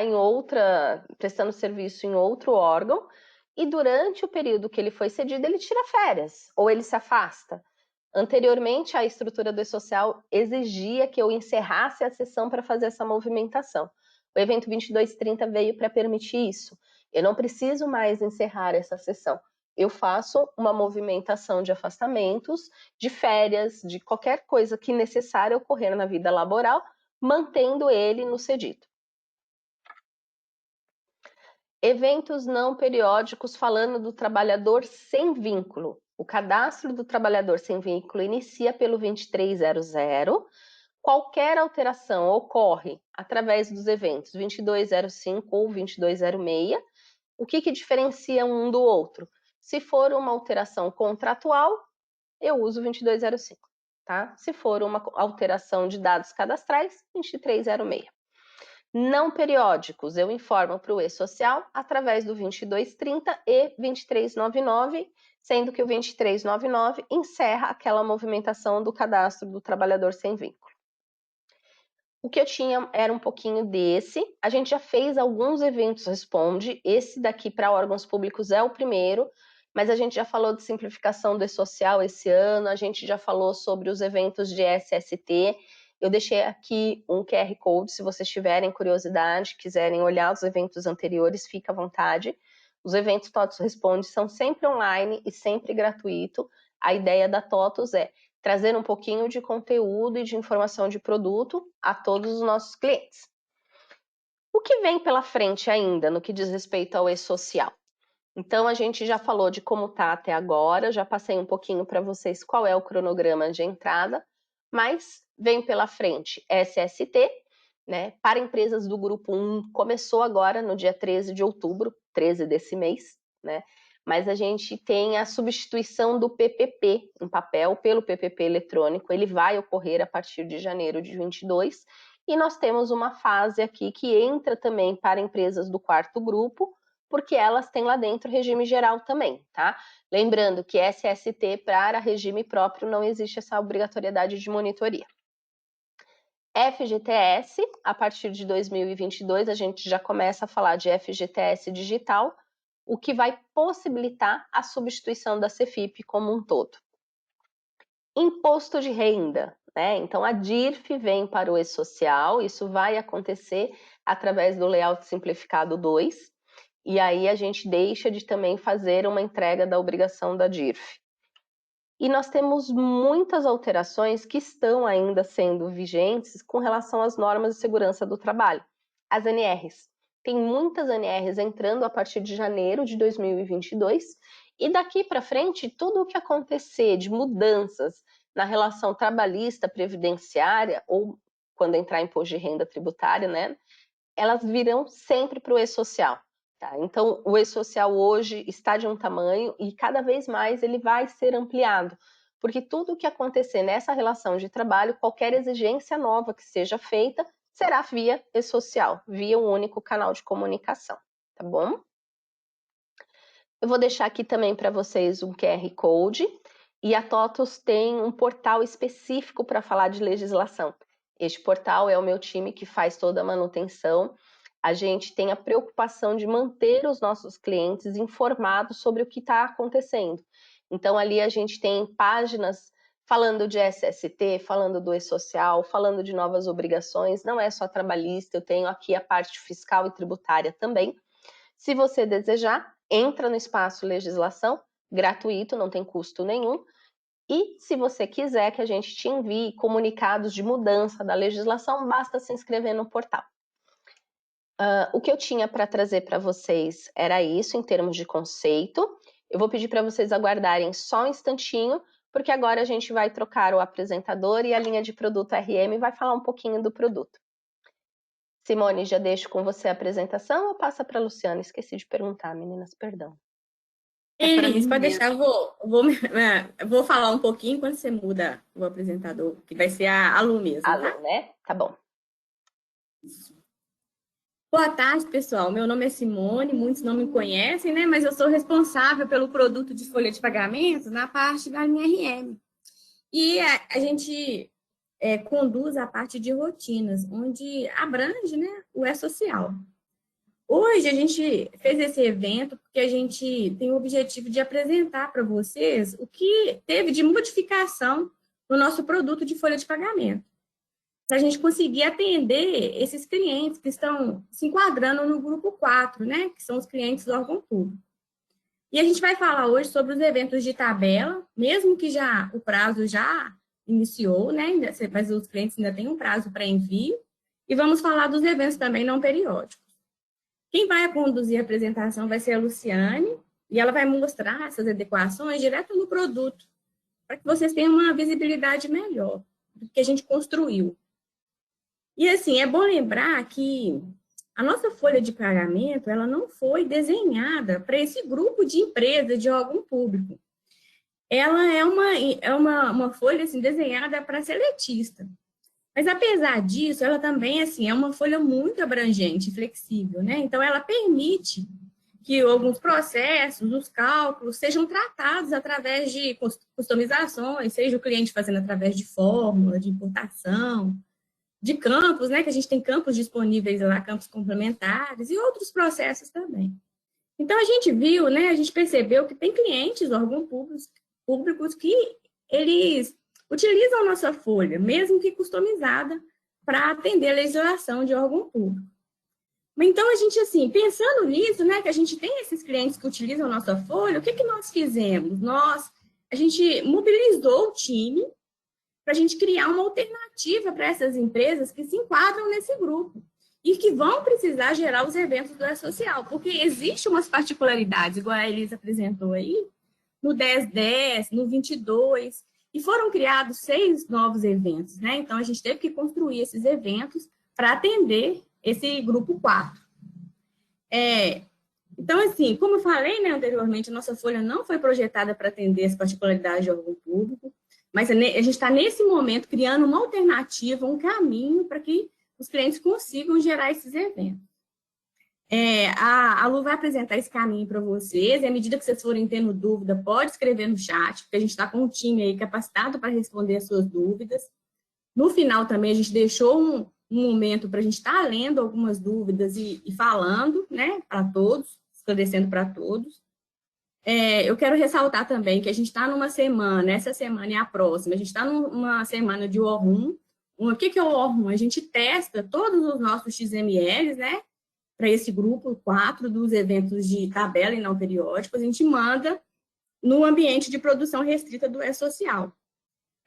prestando serviço em outro órgão, e durante o período que ele foi cedido, ele tira férias, ou ele se afasta. Anteriormente, a estrutura do E-Social exigia que eu encerrasse a sessão para fazer essa movimentação. O evento 2230 veio para permitir isso. Eu não preciso mais encerrar essa sessão. Eu faço uma movimentação de afastamentos, de férias, de qualquer coisa que necessária ocorrer na vida laboral, mantendo ele no cedido. Eventos não periódicos, falando do trabalhador sem vínculo. O cadastro do trabalhador sem vínculo inicia pelo 2300. Qualquer alteração ocorre através dos eventos 2205 ou 2206. O que diferencia um do outro? Se for uma alteração contratual, eu uso 2205, tá? Se for uma alteração de dados cadastrais, 2306. Não periódicos, eu informo para o E-Social através do 2230 e 2399, sendo que o 2399 encerra aquela movimentação do cadastro do trabalhador sem vínculo. O que eu tinha era um pouquinho desse. A gente já fez alguns eventos Responde. Esse daqui para órgãos públicos é o primeiro, mas a gente já falou de simplificação do E-Social esse ano, a gente já falou sobre os eventos de SST. Eu deixei aqui um QR Code, se vocês tiverem curiosidade, quiserem olhar os eventos anteriores, fica à vontade. Os eventos TOTUS Responde são sempre online e sempre gratuito. A ideia da TOTUS é trazer um pouquinho de conteúdo e de informação de produto a todos os nossos clientes. O que vem pela frente ainda no que diz respeito ao E-Social? Então, a gente já falou de como está até agora, já passei um pouquinho para vocês qual é o cronograma de entrada, mas vem pela frente SST, né, para empresas do grupo 1, começou agora no dia 13 de outubro, 13 desse mês, né, mas a gente tem a substituição do PPP em papel pelo PPP eletrônico, ele vai ocorrer a partir de janeiro de 22, e nós temos uma fase aqui que entra também para empresas do quarto grupo, porque elas têm lá dentro regime geral também, tá? Lembrando que SST para regime próprio não existe essa obrigatoriedade de monitoria. FGTS, a partir de 2022, a gente já começa a falar de FGTS digital, o que vai possibilitar a substituição da CFIP como um todo. Imposto de renda, né? Então a DIRF vem para o e-social, isso vai acontecer através do layout simplificado 2, e aí a gente deixa de também fazer uma entrega da obrigação da DIRF. E nós temos muitas alterações que estão ainda sendo vigentes com relação às normas de segurança do trabalho. As NRs. Tem muitas NRs entrando a partir de janeiro de 2022, e daqui para frente, tudo o que acontecer de mudanças na relação trabalhista, previdenciária, ou quando entrar imposto de renda tributária, né, elas virão sempre para o e-social. Tá? Então, o e-social hoje está de um tamanho e cada vez mais ele vai ser ampliado, porque tudo o que acontecer nessa relação de trabalho, qualquer exigência nova que seja feita, será via e-social, via um único canal de comunicação, tá bom? Eu vou deixar aqui também para vocês um QR Code, e a TOTUS tem um portal específico para falar de legislação. Este portal é o meu time que faz toda a manutenção. A gente tem a preocupação de manter os nossos clientes informados sobre o que está acontecendo. Então, ali a gente tem páginas falando de SST, falando do e-social, falando de novas obrigações, não é só trabalhista, eu tenho aqui a parte fiscal e tributária também. Se você desejar, entra no espaço legislação, gratuito, não tem custo nenhum. E se você quiser que a gente te envie comunicados de mudança da legislação, basta se inscrever no portal. O que eu tinha para trazer para vocês era isso em termos de conceito. Eu vou pedir para vocês aguardarem só um instantinho, porque agora a gente vai trocar o apresentador e a linha de produto RM vai falar um pouquinho do produto. Simone, já deixo com você a apresentação ou passa para a Luciana? Esqueci de perguntar, meninas, perdão. Elis, pode deixar, vou falar um pouquinho quando você muda o apresentador, que vai ser a Lu mesmo, A tá? Lu, né? Tá bom. Boa tarde, pessoal. Meu nome é Simone, muitos não me conhecem, né? Mas eu sou responsável pelo produto de folha de pagamento na parte da linha RM. E a gente conduz a parte de rotinas, onde abrange, né, o e-social. Hoje a gente fez esse evento porque a gente tem o objetivo de apresentar para vocês o que teve de modificação no nosso produto de folha de pagamento, para a gente conseguir atender esses clientes que estão se enquadrando no grupo 4, né, que são os clientes do órgão público. E a gente vai falar hoje sobre os eventos de tabela, mesmo que já o prazo já iniciou, né, mas os clientes ainda têm um prazo para envio, e vamos falar dos eventos também não periódicos. Quem vai conduzir a apresentação vai ser a Luciane, e ela vai mostrar essas adequações direto no produto, para que vocês tenham uma visibilidade melhor do que a gente construiu. E, assim, é bom lembrar que a nossa folha de pagamento, ela não foi desenhada para esse grupo de empresas de órgão público. Ela é uma folha, assim, desenhada para seletista. Mas, apesar disso, ela também, assim, é uma folha muito abrangente, flexível, né? Então, ela permite que alguns processos, os cálculos, sejam tratados através de customizações, seja o cliente fazendo através de fórmula, de importação, de campos, né? Que a gente tem campos disponíveis lá, campos complementares e outros processos também. Então, a gente viu, né? A gente percebeu que tem clientes, órgãos públicos que eles utilizam a nossa folha, mesmo que customizada, para atender a legislação de órgão público. Então, a gente, assim, pensando nisso, né, que a gente tem esses clientes que utilizam a nossa folha, o que nós fizemos? A gente mobilizou o time para a gente criar uma alternativa para essas empresas que se enquadram nesse grupo. e que vão precisar gerar os eventos do E-Social, porque existem umas particularidades, igual a Elisa apresentou aí, no 1010, no 22, e foram criados 6 novos eventos, né? Então, a gente teve que construir esses eventos para atender esse grupo 4. Então, assim, como eu falei, né, anteriormente, a nossa folha não foi projetada para atender as particularidades de órgão público, mas a gente está, nesse momento, criando uma alternativa, um caminho para que os clientes consigam gerar esses eventos. A Lu vai apresentar esse caminho para vocês, e à medida que vocês forem tendo dúvida, pode escrever no chat, porque a gente está com um time aí capacitado para responder as suas dúvidas. No final também, a gente deixou um momento para a gente estar lendo algumas dúvidas e falando, né, para todos, esclarecendo para todos. Eu quero ressaltar também que a gente está numa semana, essa semana e a próxima, a gente está numa semana de ORRUM. O que é o ORRUM? A gente testa todos os nossos XMLs, né, para esse grupo 4 dos eventos de tabela e não periódicos, a gente manda no ambiente de produção restrita do E-Social.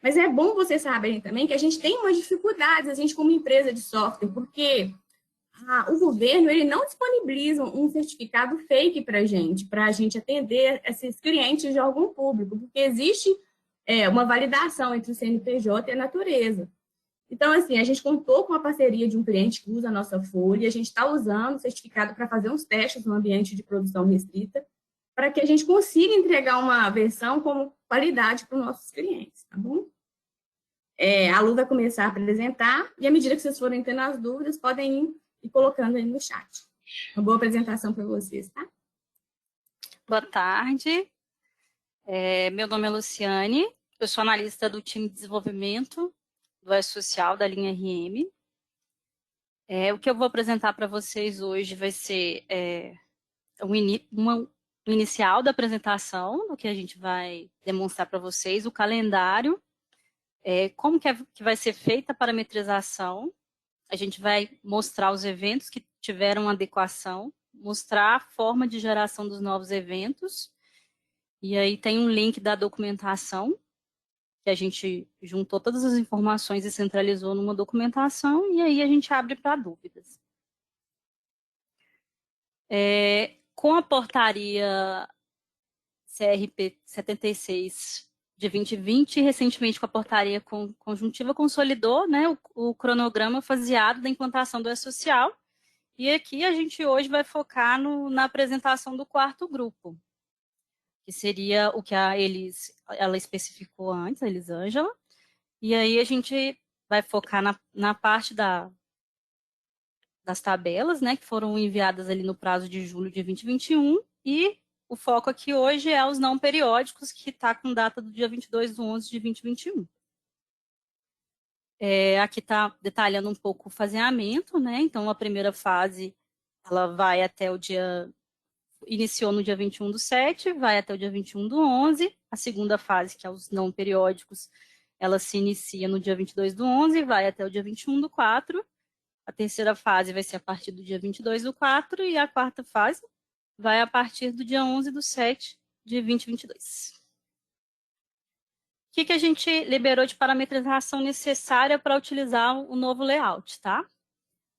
Mas é bom vocês saberem também que a gente tem umas dificuldades, a gente como empresa de software, porque o governo ele não disponibiliza um certificado fake para a gente atender esses clientes de órgão público, porque existe uma validação entre o CNPJ e a natureza. Então, assim, a gente contou com a parceria de um cliente que usa a nossa folha, e a gente está usando o certificado para fazer uns testes no ambiente de produção restrita, para que a gente consiga entregar uma versão com qualidade para os nossos clientes, tá bom? A Lu vai começar a apresentar, e à medida que vocês forem tendo as dúvidas, podem ir colocando aí no chat. Uma boa apresentação para vocês, tá? Boa tarde. Meu nome é Luciane, eu sou analista do time de desenvolvimento do E-Social da linha RM. O que eu vou apresentar para vocês hoje vai ser o inicial da apresentação, do que a gente vai demonstrar para vocês, o calendário, como que vai ser feita a parametrização, a gente vai mostrar os eventos que tiveram adequação, mostrar a forma de geração dos novos eventos, e aí tem um link da documentação, que a gente juntou todas as informações e centralizou numa documentação, e aí a gente abre para dúvidas. Com a portaria CRP 76 de 2020, recentemente com a portaria conjuntiva, consolidou, né, o cronograma faseado da implantação do E-Social, e aqui a gente hoje vai focar na apresentação do 4º grupo, que seria o que ela especificou antes, a Elisângela, e aí a gente vai focar na parte das tabelas, né, que foram enviadas ali no prazo de julho de 2021, e o foco aqui hoje é os não periódicos, que está com data do dia 22/11 de 2021. Aqui está detalhando um pouco o faseamento, né, então a primeira fase, ela vai até o dia... Iniciou no dia 21/7, vai até o dia 21/11. A segunda fase, que é os não periódicos, ela se inicia no dia 22/11, vai até o dia 21/4. A terceira fase vai ser a partir do dia 22/4 e a quarta fase vai a partir do dia 11/7 de 2022. O que a gente liberou de parametrização necessária para utilizar o novo layout, tá?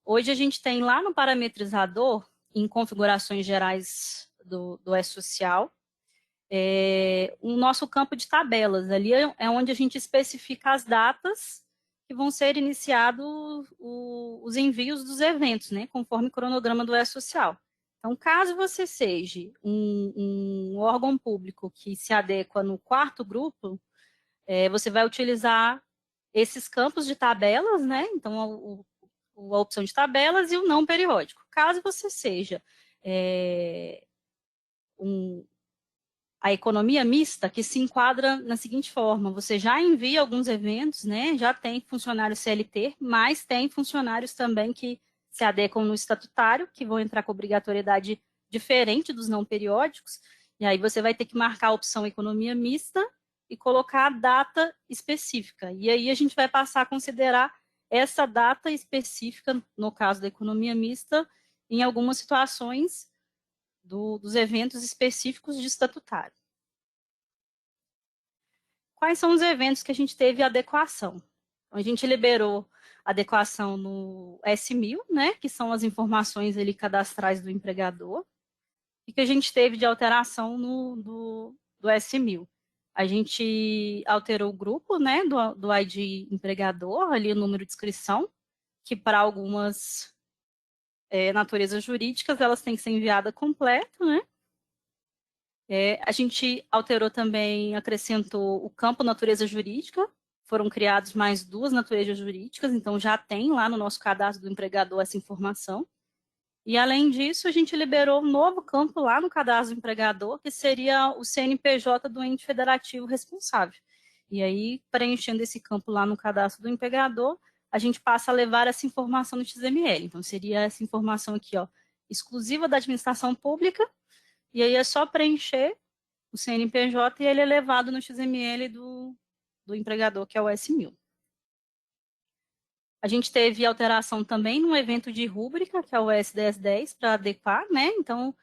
Hoje a gente tem lá no parametrizador, em configurações gerais do E-Social, o nosso campo de tabelas. Ali é onde a gente especifica as datas que vão ser iniciados os envios dos eventos, né, conforme o cronograma do E-Social. Então, caso você seja um órgão público que se adequa no 4º grupo, você vai utilizar esses campos de tabelas, né, então a opção de tabelas e o não periódico. Caso você seja a economia mista, que se enquadra na seguinte forma: você já envia alguns eventos, né? Já tem funcionários CLT, mas tem funcionários também que se adequam no estatutário, que vão entrar com obrigatoriedade diferente dos não periódicos, e aí você vai ter que marcar a opção economia mista e colocar a data específica. E aí a gente vai passar a considerar essa data específica, no caso da economia mista, em algumas situações dos eventos específicos de estatutário. Quais são os eventos que a gente teve adequação? A gente liberou adequação no S1000, né, que são as informações ali cadastrais do empregador, e que a gente teve de alteração do S1000. A gente alterou o grupo, né, do ID empregador, ali o número de inscrição, que para algumas naturezas jurídicas elas têm que ser enviada completo, né? A gente alterou também, acrescentou o campo natureza jurídica, foram criados mais 2 naturezas jurídicas, então já tem lá no nosso cadastro do empregador essa informação. E, além disso, a gente liberou um novo campo lá no cadastro do empregador, que seria o CNPJ do ente federativo responsável. E aí, preenchendo esse campo lá no cadastro do empregador, a gente passa a levar essa informação no XML. Então, seria essa informação aqui, ó, exclusiva da administração pública, e aí é só preencher o CNPJ e ele é levado no XML do empregador, que é o S1000. A gente teve alteração também no evento de rúbrica, que é o S1010, para adequar, né? Então,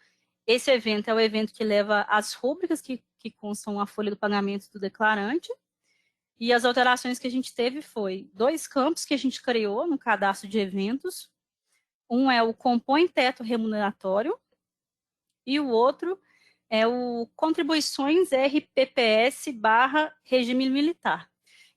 esse evento é o evento que leva as rúbricas que constam a folha do pagamento do declarante. E as alterações que a gente teve foi 2 campos que a gente criou no cadastro de eventos. Um é o compõe teto remuneratório e o outro é o contribuições RPPS/regime militar.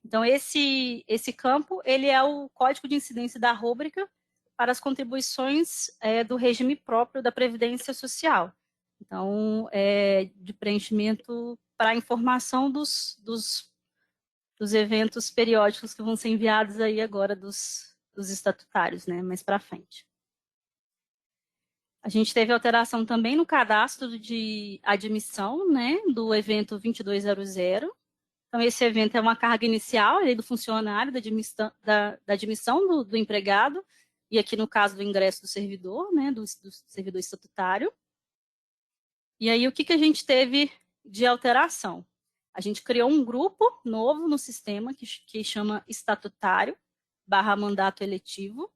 Então, esse campo, ele é o código de incidência da rúbrica para as contribuições do regime próprio da Previdência Social. Então, de preenchimento para a informação dos eventos periódicos que vão ser enviados aí agora dos estatutários, né, mais para frente. A gente teve alteração também no cadastro de admissão, né, do evento 2200. Então, esse evento é uma carga inicial do funcionário, da admissão do empregado, e aqui no caso do ingresso do servidor, né, do servidor estatutário. E aí, o que a gente teve de alteração? A gente criou um grupo novo no sistema que chama estatutário/mandato eletivo,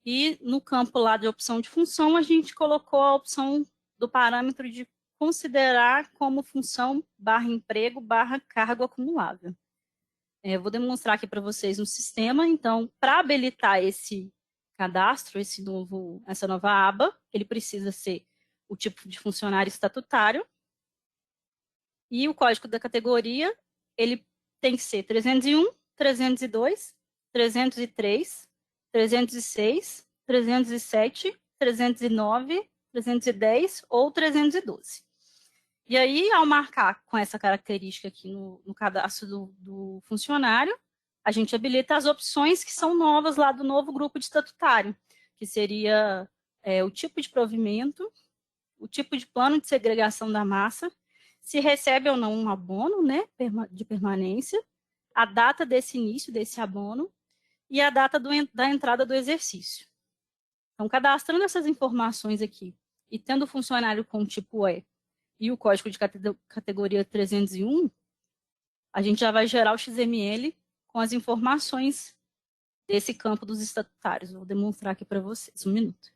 e no campo lá de opção de função, a gente colocou a opção do parâmetro de considerar como função /emprego/cargo acumulável. Eu vou demonstrar aqui para vocês no sistema. Então, para habilitar esse cadastro, essa nova aba, ele precisa ser o tipo de funcionário estatutário e o código da categoria, ele tem que ser 301, 302, 303, 306, 307, 309, 310 ou 312. E aí, ao marcar com essa característica aqui no cadastro do funcionário, a gente habilita as opções que são novas lá do novo grupo de estatutário, que seria o tipo de provimento, o tipo de plano de segregação da massa, se recebe ou não um abono, né, de permanência, a data desse início desse abono e a data da entrada do exercício. Então, cadastrando essas informações aqui e tendo o funcionário com tipo E e o código de categoria 301, a gente já vai gerar o XML com as informações desse campo dos estatutários. Vou demonstrar aqui para vocês, um minuto.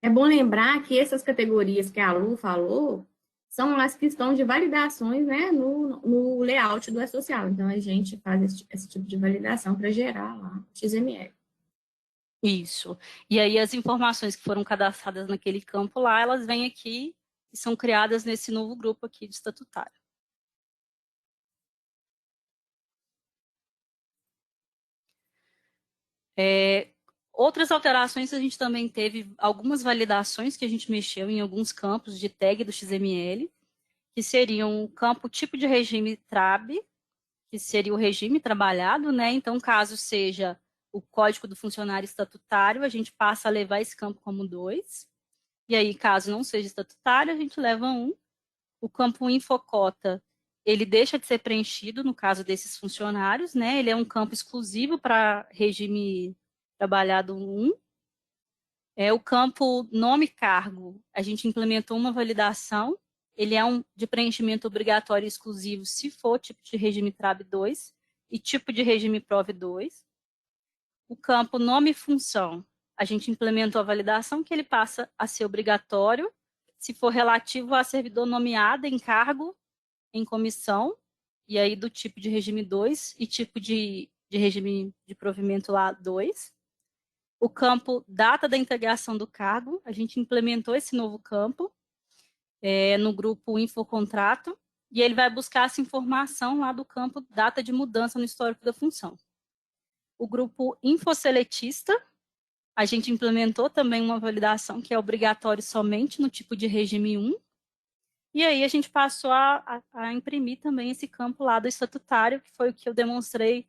É bom lembrar que essas categorias que a Lu falou são as que estão de validações, né, no layout do E-Social. Então, a gente faz esse tipo de validação para gerar lá o XML. Isso. E aí as informações que foram cadastradas naquele campo lá, elas vêm aqui e são criadas nesse novo grupo aqui de estatutário. Outras alterações, a gente também teve algumas validações que a gente mexeu em alguns campos de tag do XML, que seriam o campo tipo de regime TRAB, que seria o regime trabalhado, né? Então, caso seja o código do funcionário estatutário, a gente passa a levar esse campo como 2. E aí, caso não seja estatutário, a gente leva 1. O campo infocota, ele deixa de ser preenchido no caso desses funcionários, né? Ele é um campo exclusivo para regime trabalhado 1. O campo nome cargo, a gente implementou uma validação. Ele é de preenchimento obrigatório e exclusivo se for tipo de regime TRAB 2 e tipo de regime PROV 2. O campo nome e função, a gente implementou a validação que ele passa a ser obrigatório se for relativo a servidor nomeado em cargo em comissão, e aí do tipo de regime 2 e tipo de regime de provimento lá 2. O campo data da integração do cargo, a gente implementou esse novo campo no grupo Infocontrato, e ele vai buscar essa informação lá do campo data de mudança no histórico da função. O grupo Infoseletista, a gente implementou também uma validação que é obrigatório somente no tipo de regime 1, e aí a gente passou a imprimir também esse campo lá do estatutário, que foi o que eu demonstrei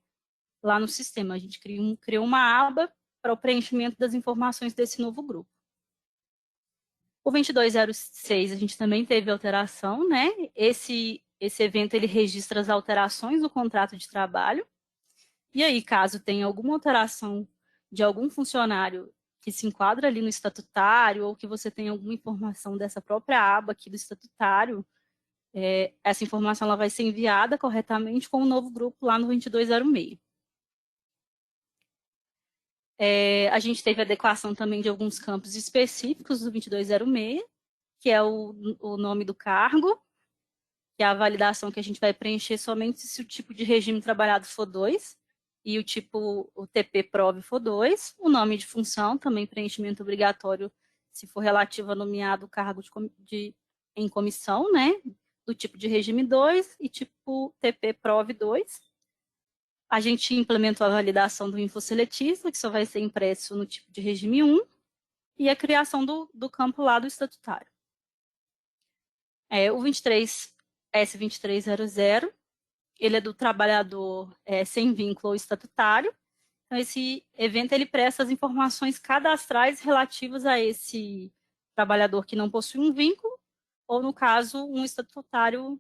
lá no sistema. A gente criou uma aba para o preenchimento das informações desse novo grupo. O 2206 a gente também teve alteração, né? Esse evento ele registra as alterações no contrato de trabalho. E aí, caso tenha alguma alteração de algum funcionário que se enquadra ali no estatutário ou que você tenha alguma informação dessa própria aba aqui do estatutário, essa informação ela vai ser enviada corretamente com o novo grupo lá no 2206. A gente teve adequação também de alguns campos específicos do 2206, que é o nome do cargo, que é a validação que a gente vai preencher somente se o tipo de regime trabalhado for 2, e o TP-PROV for 2, o nome de função, também preenchimento obrigatório se for relativo a nomeado cargo em comissão, né, do tipo de regime 2 e tipo TP-PROV 2. A gente implementou a validação do infoseletista, que só vai ser impresso no tipo de regime 1, e a criação do campo lá do estatutário. O 23S2300, ele é do trabalhador sem vínculo ou estatutário. Então, esse evento ele presta as informações cadastrais relativas a esse trabalhador que não possui um vínculo, ou, no caso, um estatutário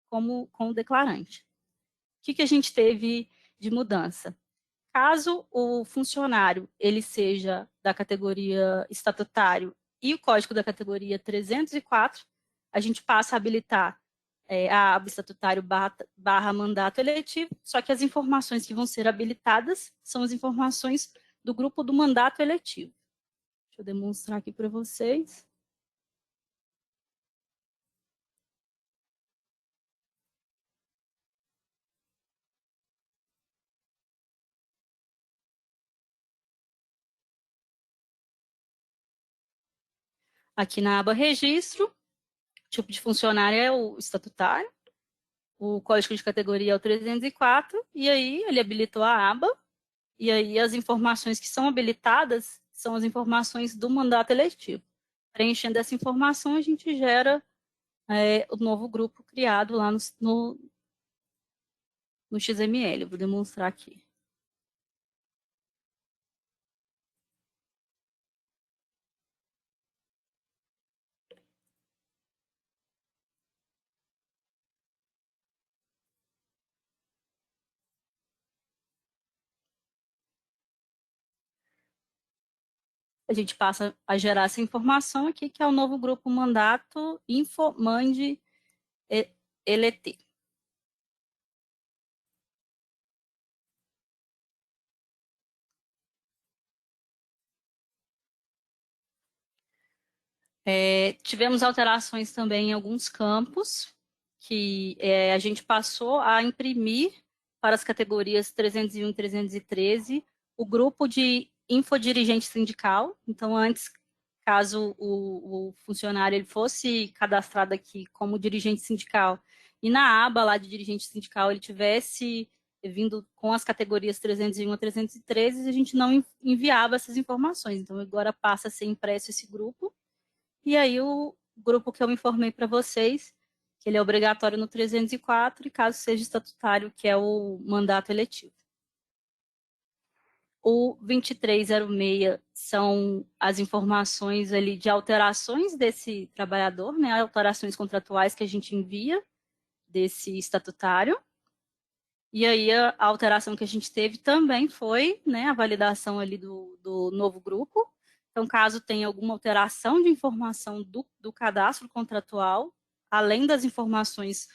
como declarante. O que a gente teve de mudança? Caso o funcionário ele seja da categoria estatutário e o código da categoria 304, a gente passa a habilitar a aba estatutário barra mandato eletivo, só que as informações que vão ser habilitadas são as informações do grupo do mandato eletivo. Deixa eu demonstrar aqui para vocês. Aqui na aba registro, o tipo de funcionário é o estatutário, o código de categoria é o 304, e aí ele habilitou a aba, e aí as informações que são habilitadas são as informações do mandato eletivo. Preenchendo essa informação, a gente gera o novo grupo criado lá no XML. Eu vou demonstrar aqui. A gente passa a gerar essa informação aqui, que é o novo grupo mandato infomand LT. Tivemos alterações também em alguns campos, que a gente passou a imprimir para as categorias 301 e 313 o grupo de infodirigente sindical. Então, antes, caso o funcionário ele fosse cadastrado aqui como dirigente sindical e na aba lá de dirigente sindical ele tivesse vindo com as categorias 301 a 313, a gente não enviava essas informações. Então, agora passa a ser impresso esse grupo. E aí o grupo que eu informei para vocês, que ele é obrigatório no 304 e caso seja estatutário, que é o mandato eletivo. O 2306 são as informações ali de alterações desse trabalhador, né, alterações contratuais que a gente envia desse estatutário. E aí a alteração que a gente teve também foi, né, a validação ali do novo grupo. Então, caso tenha alguma alteração de informação do cadastro contratual, além das informações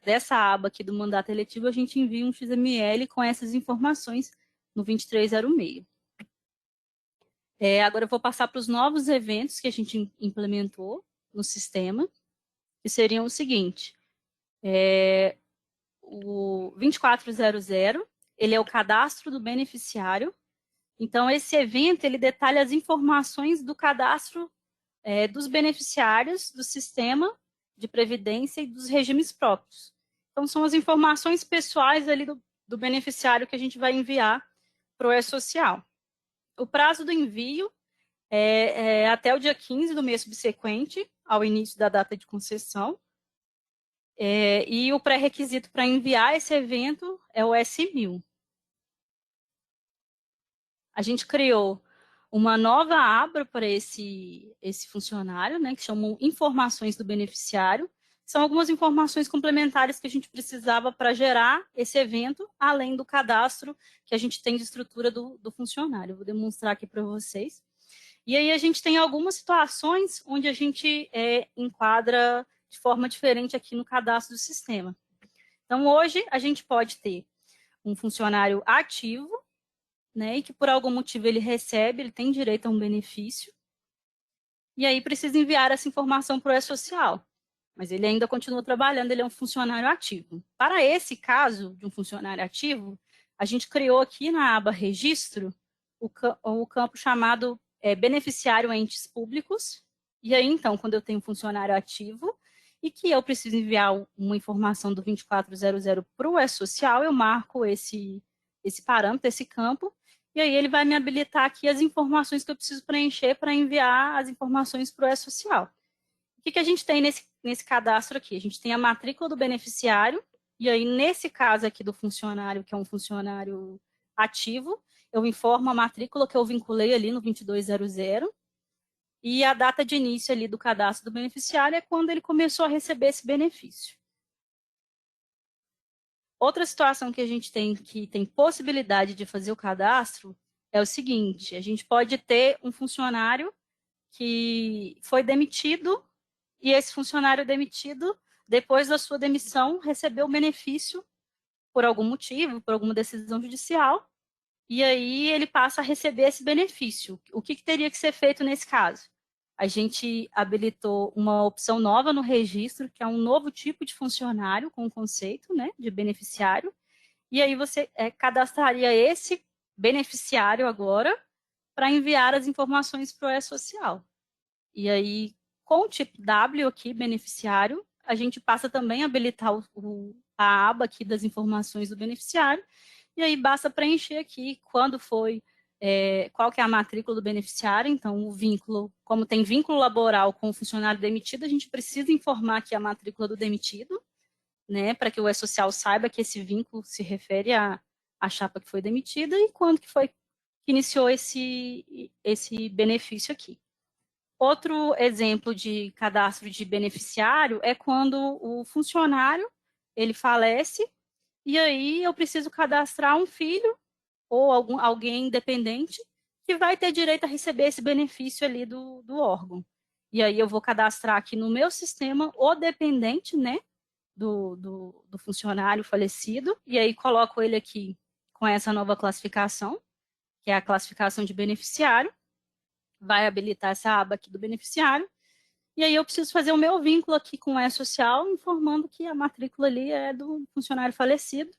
dessa aba aqui do mandato eletivo, a gente envia um XML com essas informações no 2306. Agora eu vou passar para os novos eventos que a gente implementou no sistema, que seriam o seguinte: O 2400, ele é o cadastro do beneficiário. Então, esse evento, ele detalha as informações do cadastro dos beneficiários do sistema de previdência e dos regimes próprios. Então, são as informações pessoais ali do beneficiário que a gente vai enviar para o E-Social. O prazo do envio é até o dia 15 do mês subsequente ao início da data de concessão. E o pré-requisito para enviar esse evento é o S1000. A gente criou uma nova aba para esse funcionário, né, que chamam Informações do Beneficiário. São algumas informações complementares que a gente precisava para gerar esse evento, além do cadastro que a gente tem de estrutura do funcionário. Eu vou demonstrar aqui para vocês. E aí a gente tem algumas situações onde a gente enquadra de forma diferente aqui no cadastro do sistema. Então, hoje, a gente pode ter um funcionário ativo, né, e que por algum motivo ele tem direito a um benefício, e aí precisa enviar essa informação para o E-Social. Mas ele ainda continua trabalhando, ele é um funcionário ativo. Para esse caso de um funcionário ativo, a gente criou aqui na aba Registro o campo chamado Beneficiário Entes Públicos. E aí, então, quando eu tenho um funcionário ativo e que eu preciso enviar uma informação do 2400 para o E-Social, eu marco esse parâmetro, esse campo, e aí ele vai me habilitar aqui as informações que eu preciso preencher para enviar as informações para o E-Social. O que a gente tem nesse cadastro aqui? A gente tem a matrícula do beneficiário, e aí nesse caso aqui do funcionário, que é um funcionário ativo, eu informo a matrícula que eu vinculei ali no 2200, e a data de início ali do cadastro do beneficiário é quando ele começou a receber esse benefício. Outra situação que a gente tem que tem possibilidade de fazer o cadastro é o seguinte: a gente pode ter um funcionário que foi demitido e esse funcionário demitido, depois da sua demissão, recebeu o benefício por algum motivo, por alguma decisão judicial, e aí ele passa a receber esse benefício. O que teria que ser feito nesse caso? A gente habilitou uma opção nova no registro, que é um novo tipo de funcionário com o conceito, né, de beneficiário, e aí você cadastraria esse beneficiário agora para enviar as informações para o E-Social. E aí, com o tipo W aqui, beneficiário, a gente passa também a habilitar a aba aqui das informações do beneficiário, e aí basta preencher aqui quando foi, qual que é a matrícula do beneficiário. Então, o vínculo, como tem vínculo laboral com o funcionário demitido, a gente precisa informar aqui a matrícula do demitido, né, para que o E-Social saiba que esse vínculo se refere à chapa que foi demitida e quando que foi que iniciou esse benefício aqui. Outro exemplo de cadastro de beneficiário é quando o funcionário ele falece e aí eu preciso cadastrar um filho ou alguém independente que vai ter direito a receber esse benefício ali do órgão. E aí eu vou cadastrar aqui no meu sistema o dependente, né, do funcionário falecido, e aí coloco ele aqui com essa nova classificação, que é a classificação de beneficiário, vai habilitar essa aba aqui do beneficiário, e aí eu preciso fazer o meu vínculo aqui com o E-Social, informando que a matrícula ali é do funcionário falecido,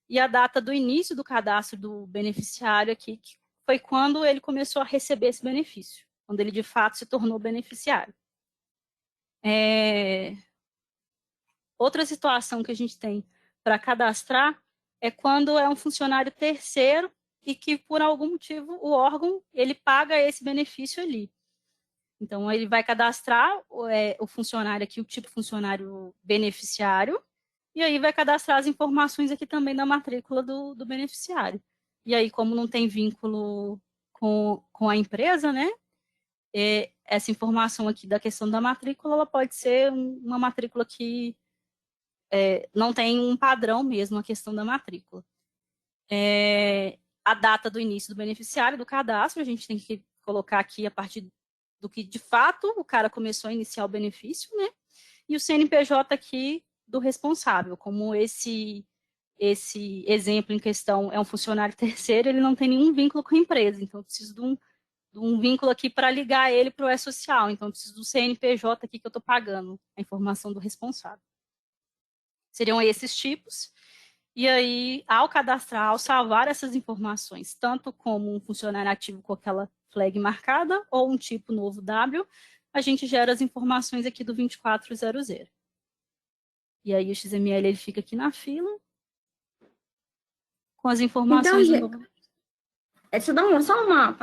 e a data do início do cadastro do beneficiário aqui, que foi quando ele começou a receber esse benefício, quando ele de fato se tornou beneficiário. Outra situação que a gente tem para cadastrar é quando é um funcionário terceiro e que, por algum motivo, o órgão ele paga esse benefício ali. Então, ele vai cadastrar o funcionário aqui, o tipo funcionário beneficiário, e aí vai cadastrar as informações aqui também da matrícula do beneficiário. E aí, como não tem vínculo com a empresa, né, essa informação aqui da questão da matrícula, ela pode ser uma matrícula que não tem um padrão mesmo a questão da matrícula. A data do início do beneficiário, do cadastro, a gente tem que colocar aqui a partir do que, de fato, o cara começou a iniciar o benefício, né? E o CNPJ aqui do responsável, como esse exemplo em questão é um funcionário terceiro, ele não tem nenhum vínculo com a empresa, então eu preciso de um vínculo aqui para ligar ele para o E-Social, então eu preciso do CNPJ aqui que eu estou pagando, a informação do responsável. Seriam esses tipos. E aí, ao cadastrar, ao salvar essas informações, tanto como um funcionário ativo com aquela flag marcada, ou um tipo novo W, a gente gera as informações aqui do 2400. E aí o XML ele fica aqui na fila, com as informações Então, do novo. deixa eu dar só uma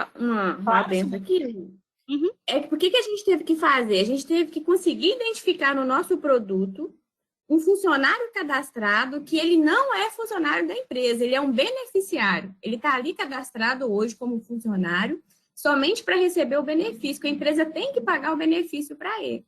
adentro aqui. Uhum. Por que a gente teve que fazer? A gente teve que conseguir identificar no nosso produto um funcionário cadastrado que ele não é funcionário da empresa, ele é um beneficiário. Ele está ali cadastrado hoje como funcionário somente para receber o benefício, que a empresa tem que pagar o benefício para ele.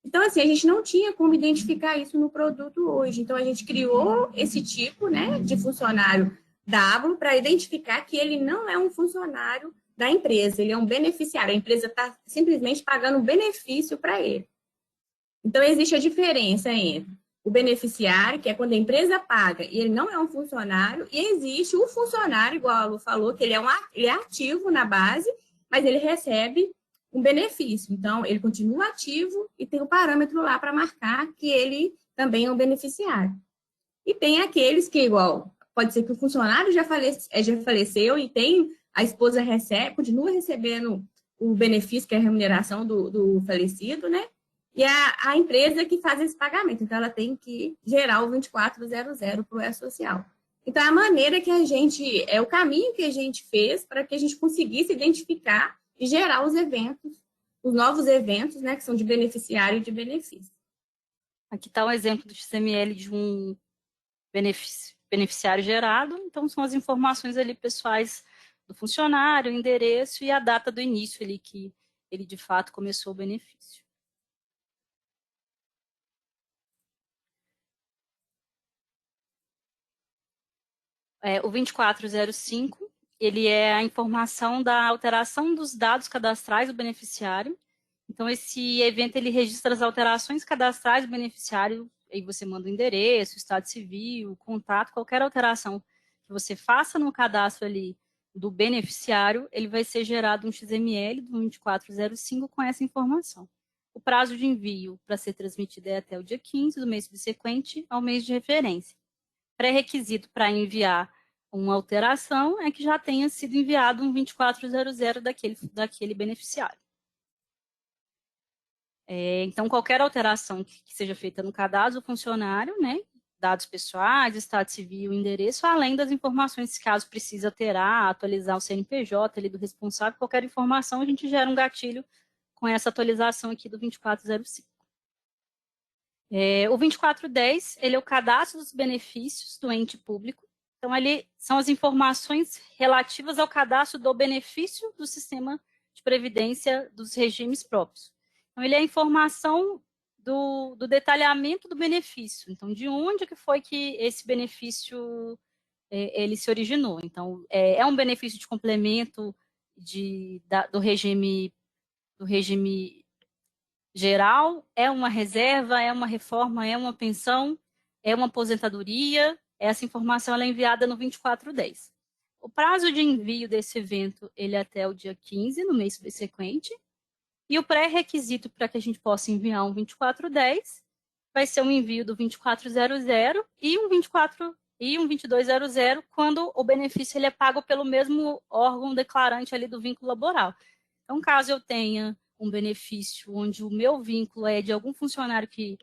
Então, assim, a gente não tinha como identificar isso no produto hoje. Então, a gente criou esse tipo, né, de funcionário W para identificar que ele não é um funcionário da empresa, ele é um beneficiário. A empresa está simplesmente pagando um benefício para ele. Então, existe a diferença entre o beneficiário, que é quando a empresa paga e ele não é um funcionário, e existe o funcionário, igual a Lu falou, que ele é ativo na base, mas ele recebe um benefício. Então, ele continua ativo e tem um parâmetro lá para marcar que ele também é um beneficiário. E tem aqueles que, igual, pode ser que o funcionário já faleceu e a esposa continua recebendo o benefício, que é a remuneração do falecido, né? E a empresa que faz esse pagamento. Então, ela tem que gerar o 2400 para o E-Social. Então, a maneira que o caminho que a gente fez para que a gente conseguisse identificar e gerar os eventos, os novos eventos, né, que são de beneficiário e de benefício. Aqui está um exemplo do XML de um beneficiário gerado. Então, são as informações ali pessoais do funcionário, o endereço e a data do início ali que ele, de fato, começou o benefício. O 2405, ele é a informação da alteração dos dados cadastrais do beneficiário. Então, esse evento, ele registra as alterações cadastrais do beneficiário, aí você manda o endereço, o estado civil, contato, qualquer alteração que você faça no cadastro ali do beneficiário, ele vai ser gerado um XML do 2405 com essa informação. O prazo de envio para ser transmitido é até o dia 15 do mês subsequente ao mês de referência. Pré-requisito para enviar uma alteração é que já tenha sido enviado um 2400 daquele beneficiário. Então, qualquer alteração que seja feita no cadastro do funcionário, né, dados pessoais, estado civil, endereço, além das informações, caso precise alterar, atualizar o CNPJ ali do responsável, qualquer informação, a gente gera um gatilho com essa atualização aqui do 2405. O 2410, ele é o cadastro dos benefícios do ente público. Então, são as informações relativas ao cadastro do benefício do sistema de previdência dos regimes próprios. Então, ele é a informação do detalhamento do benefício. Então, de onde que foi que esse benefício ele se originou. Então, é um benefício de complemento do regime geral, é uma reserva, é uma reforma, é uma pensão, é uma aposentadoria. Essa informação ela é enviada no 2410. O prazo de envio desse evento ele é até o dia 15, no mês subsequente. E o pré-requisito para que a gente possa enviar um 2410 vai ser um envio do 2400 e um 2200 quando o benefício ele é pago pelo mesmo órgão declarante ali do vínculo laboral. Então, caso eu tenha um benefício onde o meu vínculo é de algum funcionário que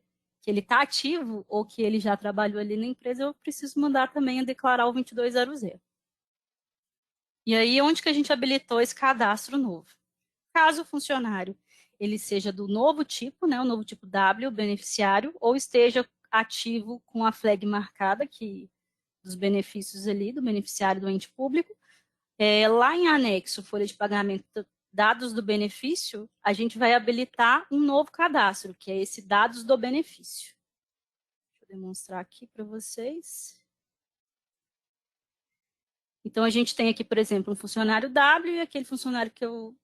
ele está ativo ou que ele já trabalhou ali na empresa, eu preciso mandar também a declarar o 2200. E aí, onde que a gente habilitou esse cadastro novo? Caso o funcionário ele seja do novo tipo, né, o novo tipo W, beneficiário, ou esteja ativo com a flag marcada, dos benefícios ali, do beneficiário do ente público, lá em anexo, folha de pagamento, dados do benefício, a gente vai habilitar um novo cadastro, que é esse dados do benefício. Deixa eu demonstrar aqui para vocês. Então, a gente tem aqui, por exemplo, um funcionário W e aquele funcionário que eu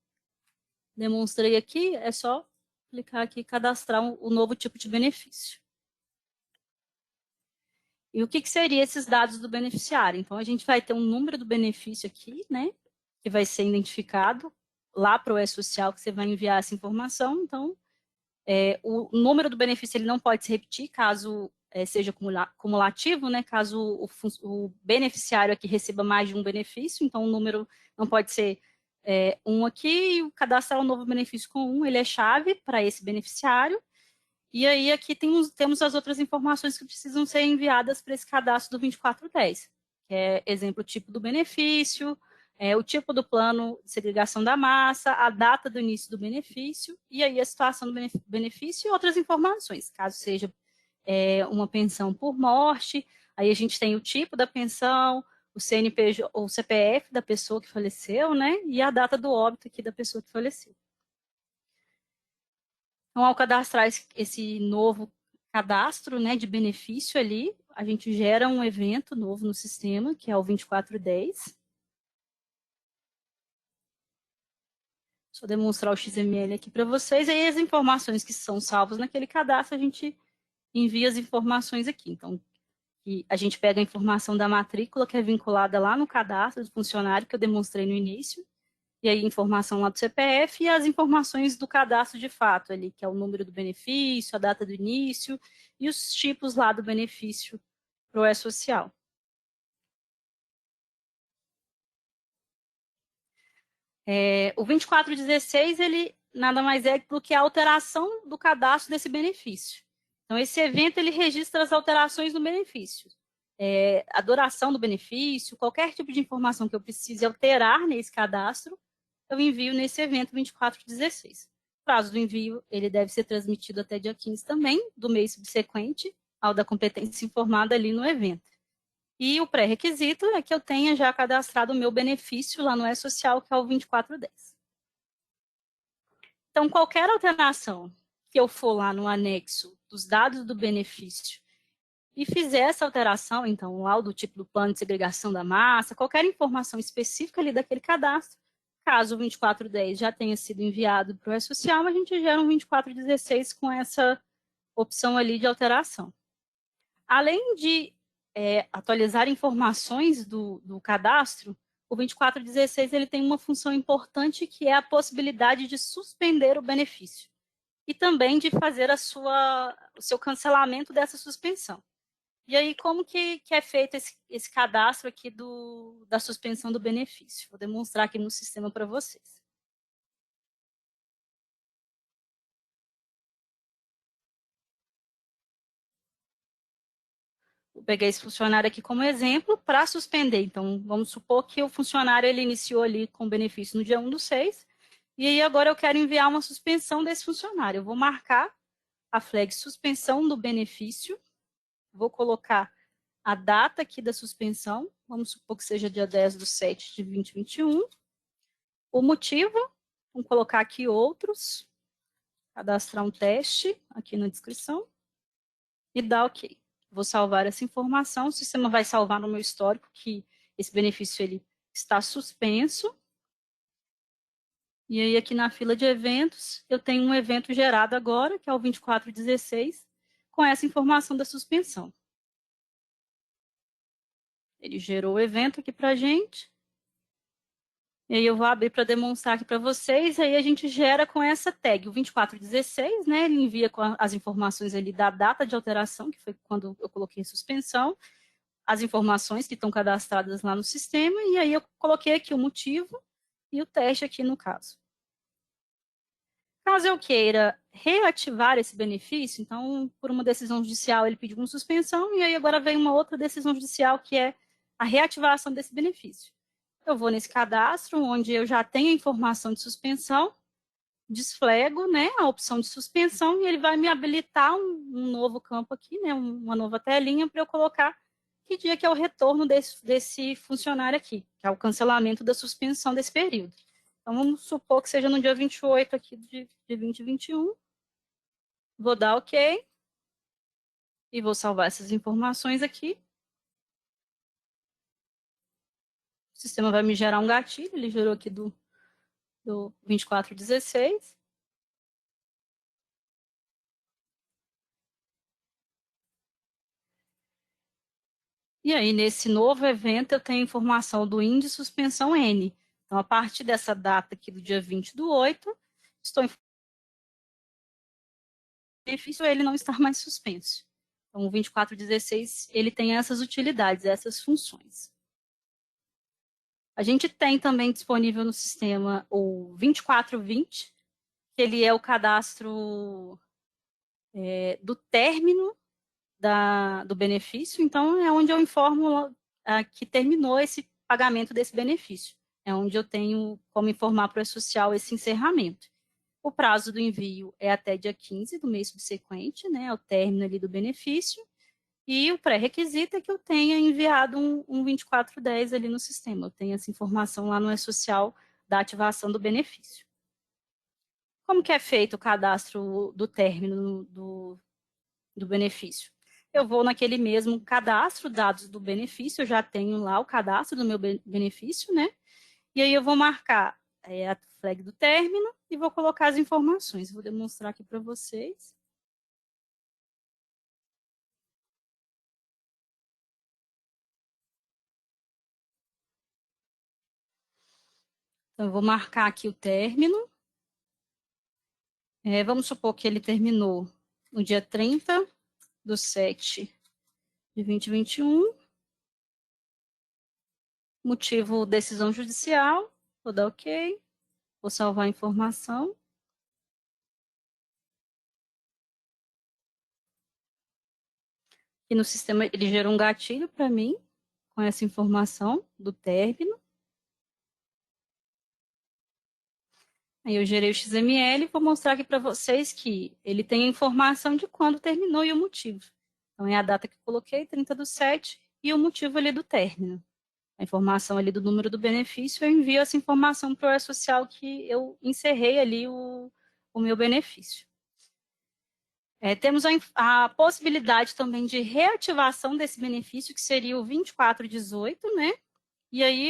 demonstrei aqui, é só clicar aqui e cadastrar o novo tipo de benefício. E o que seriam esses dados do beneficiário? Então, a gente vai ter um número do benefício aqui, né, que vai ser identificado lá para o E-Social, que você vai enviar essa informação. Então, o número do benefício ele não pode se repetir, caso seja cumulativo, né, caso o beneficiário aqui receba mais de um benefício, então o número não pode ser um aqui, e cadastrar um novo benefício com um, ele é chave para esse beneficiário. E aí aqui temos as outras informações que precisam ser enviadas para esse cadastro do 2410, que é exemplo, tipo do benefício, o tipo do plano de segregação da massa, a data do início do benefício, e aí a situação do benefício e outras informações, caso seja uma pensão por morte, aí a gente tem o tipo da pensão, o CNPJ ou CPF da pessoa que faleceu, né, e a data do óbito aqui da pessoa que faleceu. Então, ao cadastrar esse novo cadastro, né, de benefício ali, a gente gera um evento novo no sistema, que é o 2410. Só demonstrar o XML aqui para vocês. E aí as informações que são salvas naquele cadastro, a gente envia as informações aqui. Então, a gente pega a informação da matrícula, que é vinculada lá no cadastro do funcionário, que eu demonstrei no início. E aí, informação lá do CPF e as informações do cadastro de fato ali, que é o número do benefício, a data do início e os tipos lá do benefício para o E-Social. O 2416, ele nada mais é do que a alteração do cadastro desse benefício. Então, esse evento, ele registra as alterações no benefício. A duração do benefício, qualquer tipo de informação que eu precise alterar nesse cadastro, eu envio nesse evento 2416. O prazo do envio, ele deve ser transmitido até dia 15 também, do mês subsequente ao da competência informada ali no evento. E o pré-requisito é que eu tenha já cadastrado o meu benefício lá no E-Social, que é o 2410. Então, qualquer alteração que eu for lá no anexo dos dados do benefício e fizer essa alteração, então, lá do tipo do plano de segregação da massa, qualquer informação específica ali daquele cadastro, caso o 2410 já tenha sido enviado para o E-Social, a gente gera um 2416 com essa opção ali de alteração. Além de atualizar informações do cadastro, o 2416 ele tem uma função importante que é a possibilidade de suspender o benefício e também de fazer o seu cancelamento dessa suspensão. E aí, como que é feito esse cadastro aqui da suspensão do benefício? Vou demonstrar aqui no sistema para vocês. Vou pegar esse funcionário aqui como exemplo para suspender. Então, vamos supor que o funcionário ele iniciou ali com benefício no dia 1/6, e aí agora eu quero enviar uma suspensão desse funcionário. Eu vou marcar a flag suspensão do benefício, vou colocar a data aqui da suspensão, vamos supor que seja dia 10/7/2021. O motivo, vamos colocar aqui outros, cadastrar um teste aqui na descrição e dar OK. Vou salvar essa informação, o sistema vai salvar no meu histórico que esse benefício ele está suspenso. E aí aqui na fila de eventos, eu tenho um evento gerado agora, que é o 2416, com essa informação da suspensão. Ele gerou o evento aqui para a gente. E aí eu vou abrir para demonstrar aqui para vocês. Aí a gente gera com essa tag, o 2416, né? Ele envia com as informações ali da data de alteração, que foi quando eu coloquei suspensão, as informações que estão cadastradas lá no sistema, e aí eu coloquei aqui o motivo e o teste aqui no caso. Caso eu queira reativar esse benefício, então, por uma decisão judicial, ele pediu uma suspensão, e aí agora vem uma outra decisão judicial, que é a reativação desse benefício. Eu vou nesse cadastro, onde eu já tenho a informação de suspensão, desflego, né, a opção de suspensão, e ele vai me habilitar um novo campo aqui, né, uma nova telinha, para eu colocar que dia que é o retorno desse funcionário aqui, que é o cancelamento da suspensão desse período. Então, vamos supor que seja no dia 28 aqui de 2021. Vou dar OK. E vou salvar essas informações aqui. O sistema vai me gerar um gatilho. Ele gerou aqui do 2416. E aí, nesse novo evento, eu tenho informação do IN de suspensão N. Então, a partir dessa data aqui do dia 20/8, estou em benefício, ele não está mais suspenso. Então, o 2416, ele tem essas utilidades, essas funções. A gente tem também disponível no sistema o 2420, que ele é o cadastro do término do benefício. Então, é onde eu informo que terminou esse pagamento desse benefício. É onde eu tenho como informar para o E-Social esse encerramento. O prazo do envio é até dia 15 do mês subsequente, né, ao término ali do benefício. E o pré-requisito é que eu tenha enviado um 2410 ali no sistema. Eu tenho essa informação lá no E-Social da ativação do benefício. Como que é feito o cadastro do término do benefício? Eu vou naquele mesmo cadastro, dados do benefício, eu já tenho lá o cadastro do meu benefício, né? E aí eu vou marcar a flag do término e vou colocar as informações. Vou demonstrar aqui para vocês. Então, eu vou marcar aqui o término. Vamos supor que ele terminou no dia 30/7/2021. Motivo, decisão judicial. Vou dar OK. Vou salvar a informação. E no sistema ele gerou um gatilho para mim, com essa informação do término. Aí eu gerei o XML e vou mostrar aqui para vocês que ele tem a informação de quando terminou e o motivo. Então, é a data que eu coloquei, 30/7, e o motivo ali do término. A informação ali do número do benefício, eu envio essa informação para o E-Social que eu encerrei ali o meu benefício. Temos a possibilidade também de reativação desse benefício, que seria o 2418, né? E aí,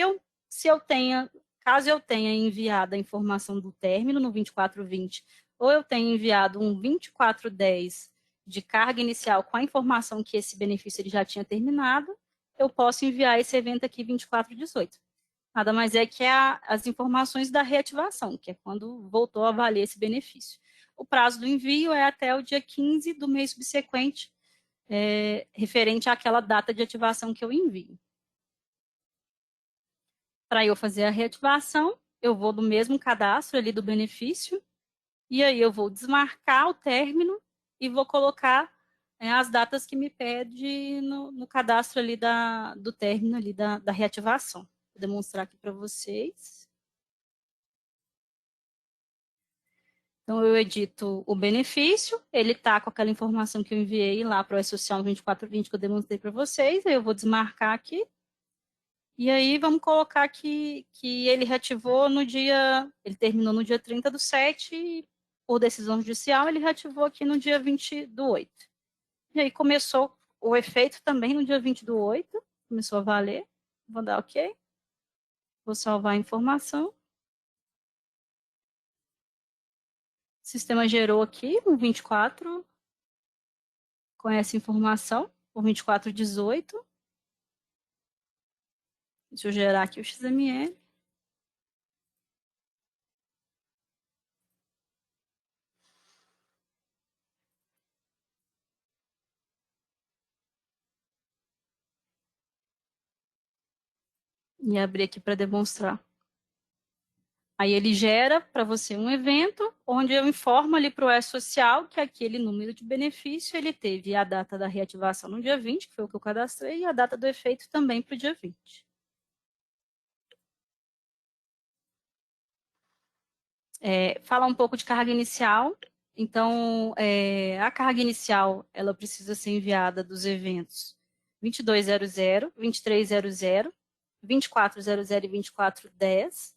caso eu tenha enviado a informação do término no 2420, ou eu tenha enviado um 2410 de carga inicial com a informação que esse benefício ele já tinha terminado, eu posso enviar esse evento aqui 2418. Nada mais é que as informações da reativação, que é quando voltou a valer esse benefício. O prazo do envio é até o dia 15 do mês subsequente, referente àquela data de ativação que eu envio. Para eu fazer a reativação, eu vou no mesmo cadastro ali do benefício, e aí eu vou desmarcar o término e vou colocar as datas que me pede no cadastro ali do término ali da reativação. Vou demonstrar aqui para vocês. Então, eu edito o benefício, ele está com aquela informação que eu enviei lá para o E-Social no 2420 que eu demonstrei para vocês, aí eu vou desmarcar aqui. E aí, vamos colocar que ele reativou ele terminou no dia 30/7 e, por decisão judicial, ele reativou aqui no dia 20/8. E aí, começou o efeito também no dia 20/8, começou a valer. Vou dar OK. Vou salvar a informação. O sistema gerou aqui um 24 com essa informação, o 24/18. Deixa eu gerar aqui o XML. E abrir aqui para demonstrar. Aí ele gera para você um evento, onde eu informo ali para o E-Social que aquele número de benefício, ele teve a data da reativação no dia 20, que foi o que eu cadastrei, e a data do efeito também para o dia 20. Falar um pouco de carga inicial. Então, a carga inicial, ela precisa ser enviada dos eventos 2200, 2300, 2400 e 2410.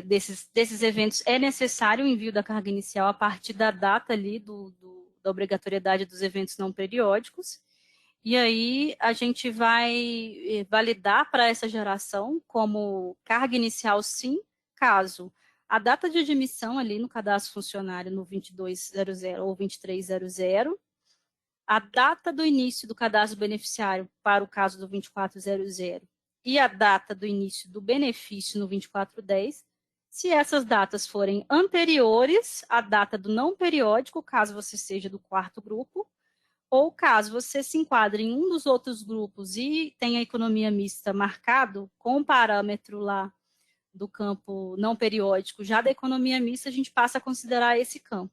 Desses eventos é necessário o envio da carga inicial a partir da data ali da obrigatoriedade dos eventos não periódicos. E aí a gente vai validar para essa geração como carga inicial sim, caso a data de admissão ali no cadastro funcionário no 2200 ou 2300, a data do início do cadastro beneficiário para o caso do 2400 e a data do início do benefício no 2410, se essas datas forem anteriores à data do não periódico, caso você seja do quarto grupo, ou caso você se enquadre em um dos outros grupos e tenha a economia mista marcado com o parâmetro lá do campo não periódico, já da economia mista, a gente passa a considerar esse campo.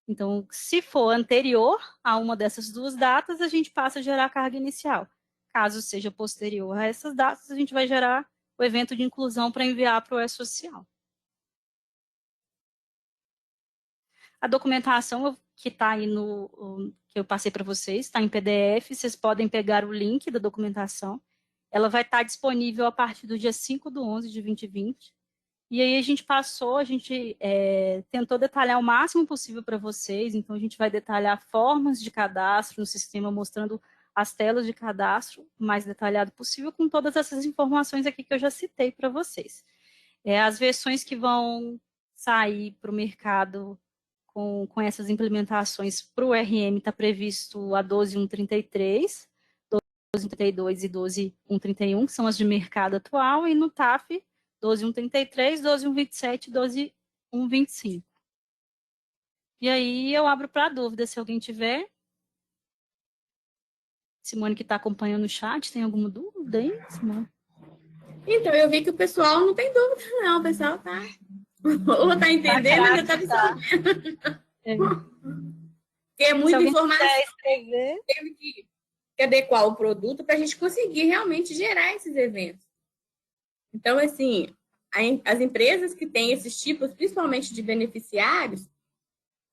Então, se for anterior a uma dessas duas datas, a gente passa a gerar carga inicial. Caso seja posterior a essas datas, a gente vai gerar o evento de inclusão para enviar para o E-Social. A documentação que está aí que eu passei para vocês, está em PDF, vocês podem pegar o link da documentação. Ela vai estar disponível a partir do dia 5/11 de 2020. E aí a gente tentou detalhar o máximo possível para vocês, então a gente vai detalhar formas de cadastro no sistema, mostrando as telas de cadastro o mais detalhado possível, com todas essas informações aqui que eu já citei para vocês. As versões que vão sair para o mercado com essas implementações para o RM está previsto a 12.133, 12.132 e 12.131, que são as de mercado atual, e no TAF 12.133, 12.127 e 12.125. E aí eu abro para dúvida, se alguém tiver. Simone, que está acompanhando o chat, tem alguma dúvida aí, Simone? Então, eu vi que o pessoal não tem dúvida, não. O pessoal tá... ou está entendendo, ou está absorvendo. É muita informação. Teve que adequar o produto para a gente conseguir realmente gerar esses eventos. Então, assim, as empresas que têm esses tipos, principalmente de beneficiários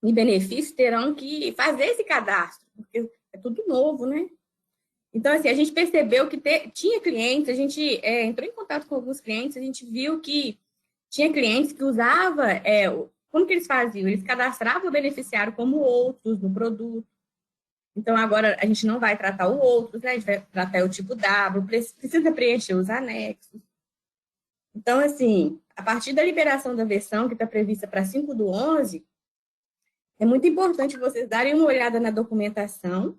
e benefícios, terão que fazer esse cadastro, porque é tudo novo, né? Então, assim, a gente percebeu que tinha clientes, a gente entrou em contato com alguns clientes, a gente viu que tinha clientes que usavam, como que eles faziam? Eles cadastravam o beneficiário como outros no produto. Então, agora a gente não vai tratar o outros, né? A gente vai tratar o tipo W, precisa preencher os anexos. Então, assim, a partir da liberação da versão, que está prevista para 5/11, é muito importante vocês darem uma olhada na documentação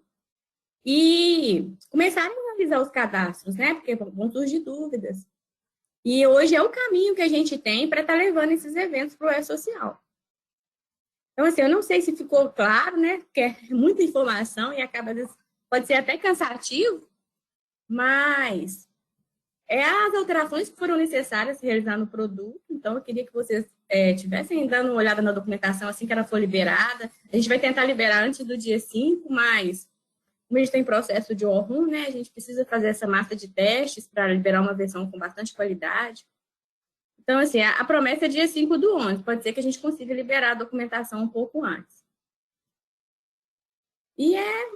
e começarem a analisar os cadastros, né? Porque vão surgir dúvidas. E hoje é o caminho que a gente tem para estar levando esses eventos para o E-Social. Então, assim, eu não sei se ficou claro, né? Porque é muita informação e acaba, às vezes, pode ser até cansativo, mas as alterações que foram necessárias realizar no produto. Então, eu queria que vocês tivessem dando uma olhada na documentação assim que ela for liberada. A gente vai tentar liberar antes do dia 5, mas como a gente tem processo de ORRUM, né, a gente precisa fazer essa massa de testes para liberar uma versão com bastante qualidade. Então, assim, a promessa é dia 5/11. Pode ser que a gente consiga liberar a documentação um pouco antes. E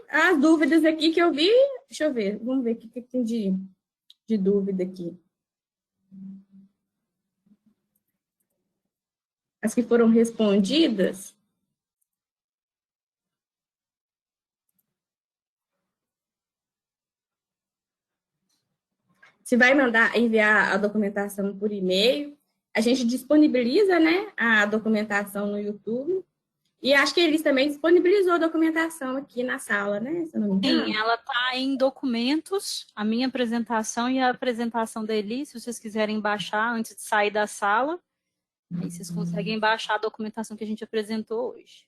as dúvidas aqui que eu vi, deixa eu ver, vamos ver o que tem de dúvida aqui. As que foram respondidas. Se vai enviar a documentação por e-mail, a gente disponibiliza, né, a documentação no YouTube. E acho que eles também disponibilizou a documentação aqui na sala, né? Se eu não me engano. Sim, ela está em documentos, a minha apresentação e a apresentação da Eli, se vocês quiserem baixar antes de sair da sala, aí vocês conseguem baixar a documentação que a gente apresentou hoje.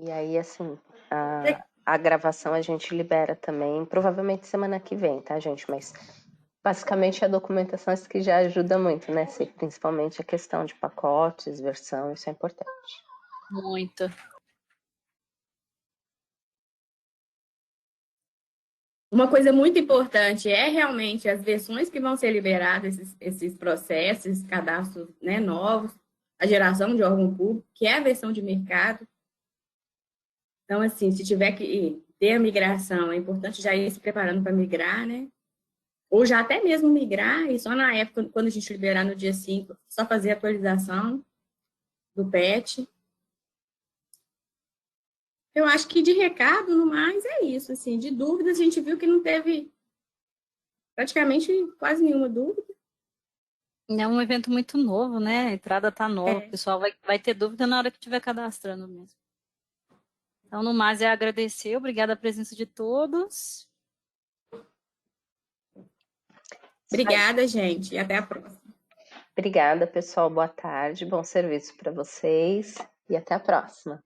E aí, assim, a gravação a gente libera também, provavelmente semana que vem, tá, gente? Mas basicamente a documentação é isso que já ajuda muito, né? Principalmente a questão de pacotes, versão, isso é importante. Muito. Uma coisa muito importante é realmente as versões que vão ser liberadas, esses processos, esses cadastros, né, novos, a geração de órgão público, que é a versão de mercado. Então, assim, se tiver que ter a migração, é importante já ir se preparando para migrar, né? Ou já até mesmo migrar, e só na época, quando a gente liberar no dia 5, só fazer a atualização do PET. Eu acho que de recado, no mais, é isso. Assim, de dúvidas, a gente viu que não teve praticamente quase nenhuma dúvida. É um evento muito novo, né? A entrada está nova, o pessoal vai ter dúvida na hora que estiver cadastrando mesmo. Então, no mais, é agradecer. Obrigada a presença de todos. Obrigada, gente. E até a próxima. Obrigada, pessoal. Boa tarde. Bom serviço para vocês. E até a próxima.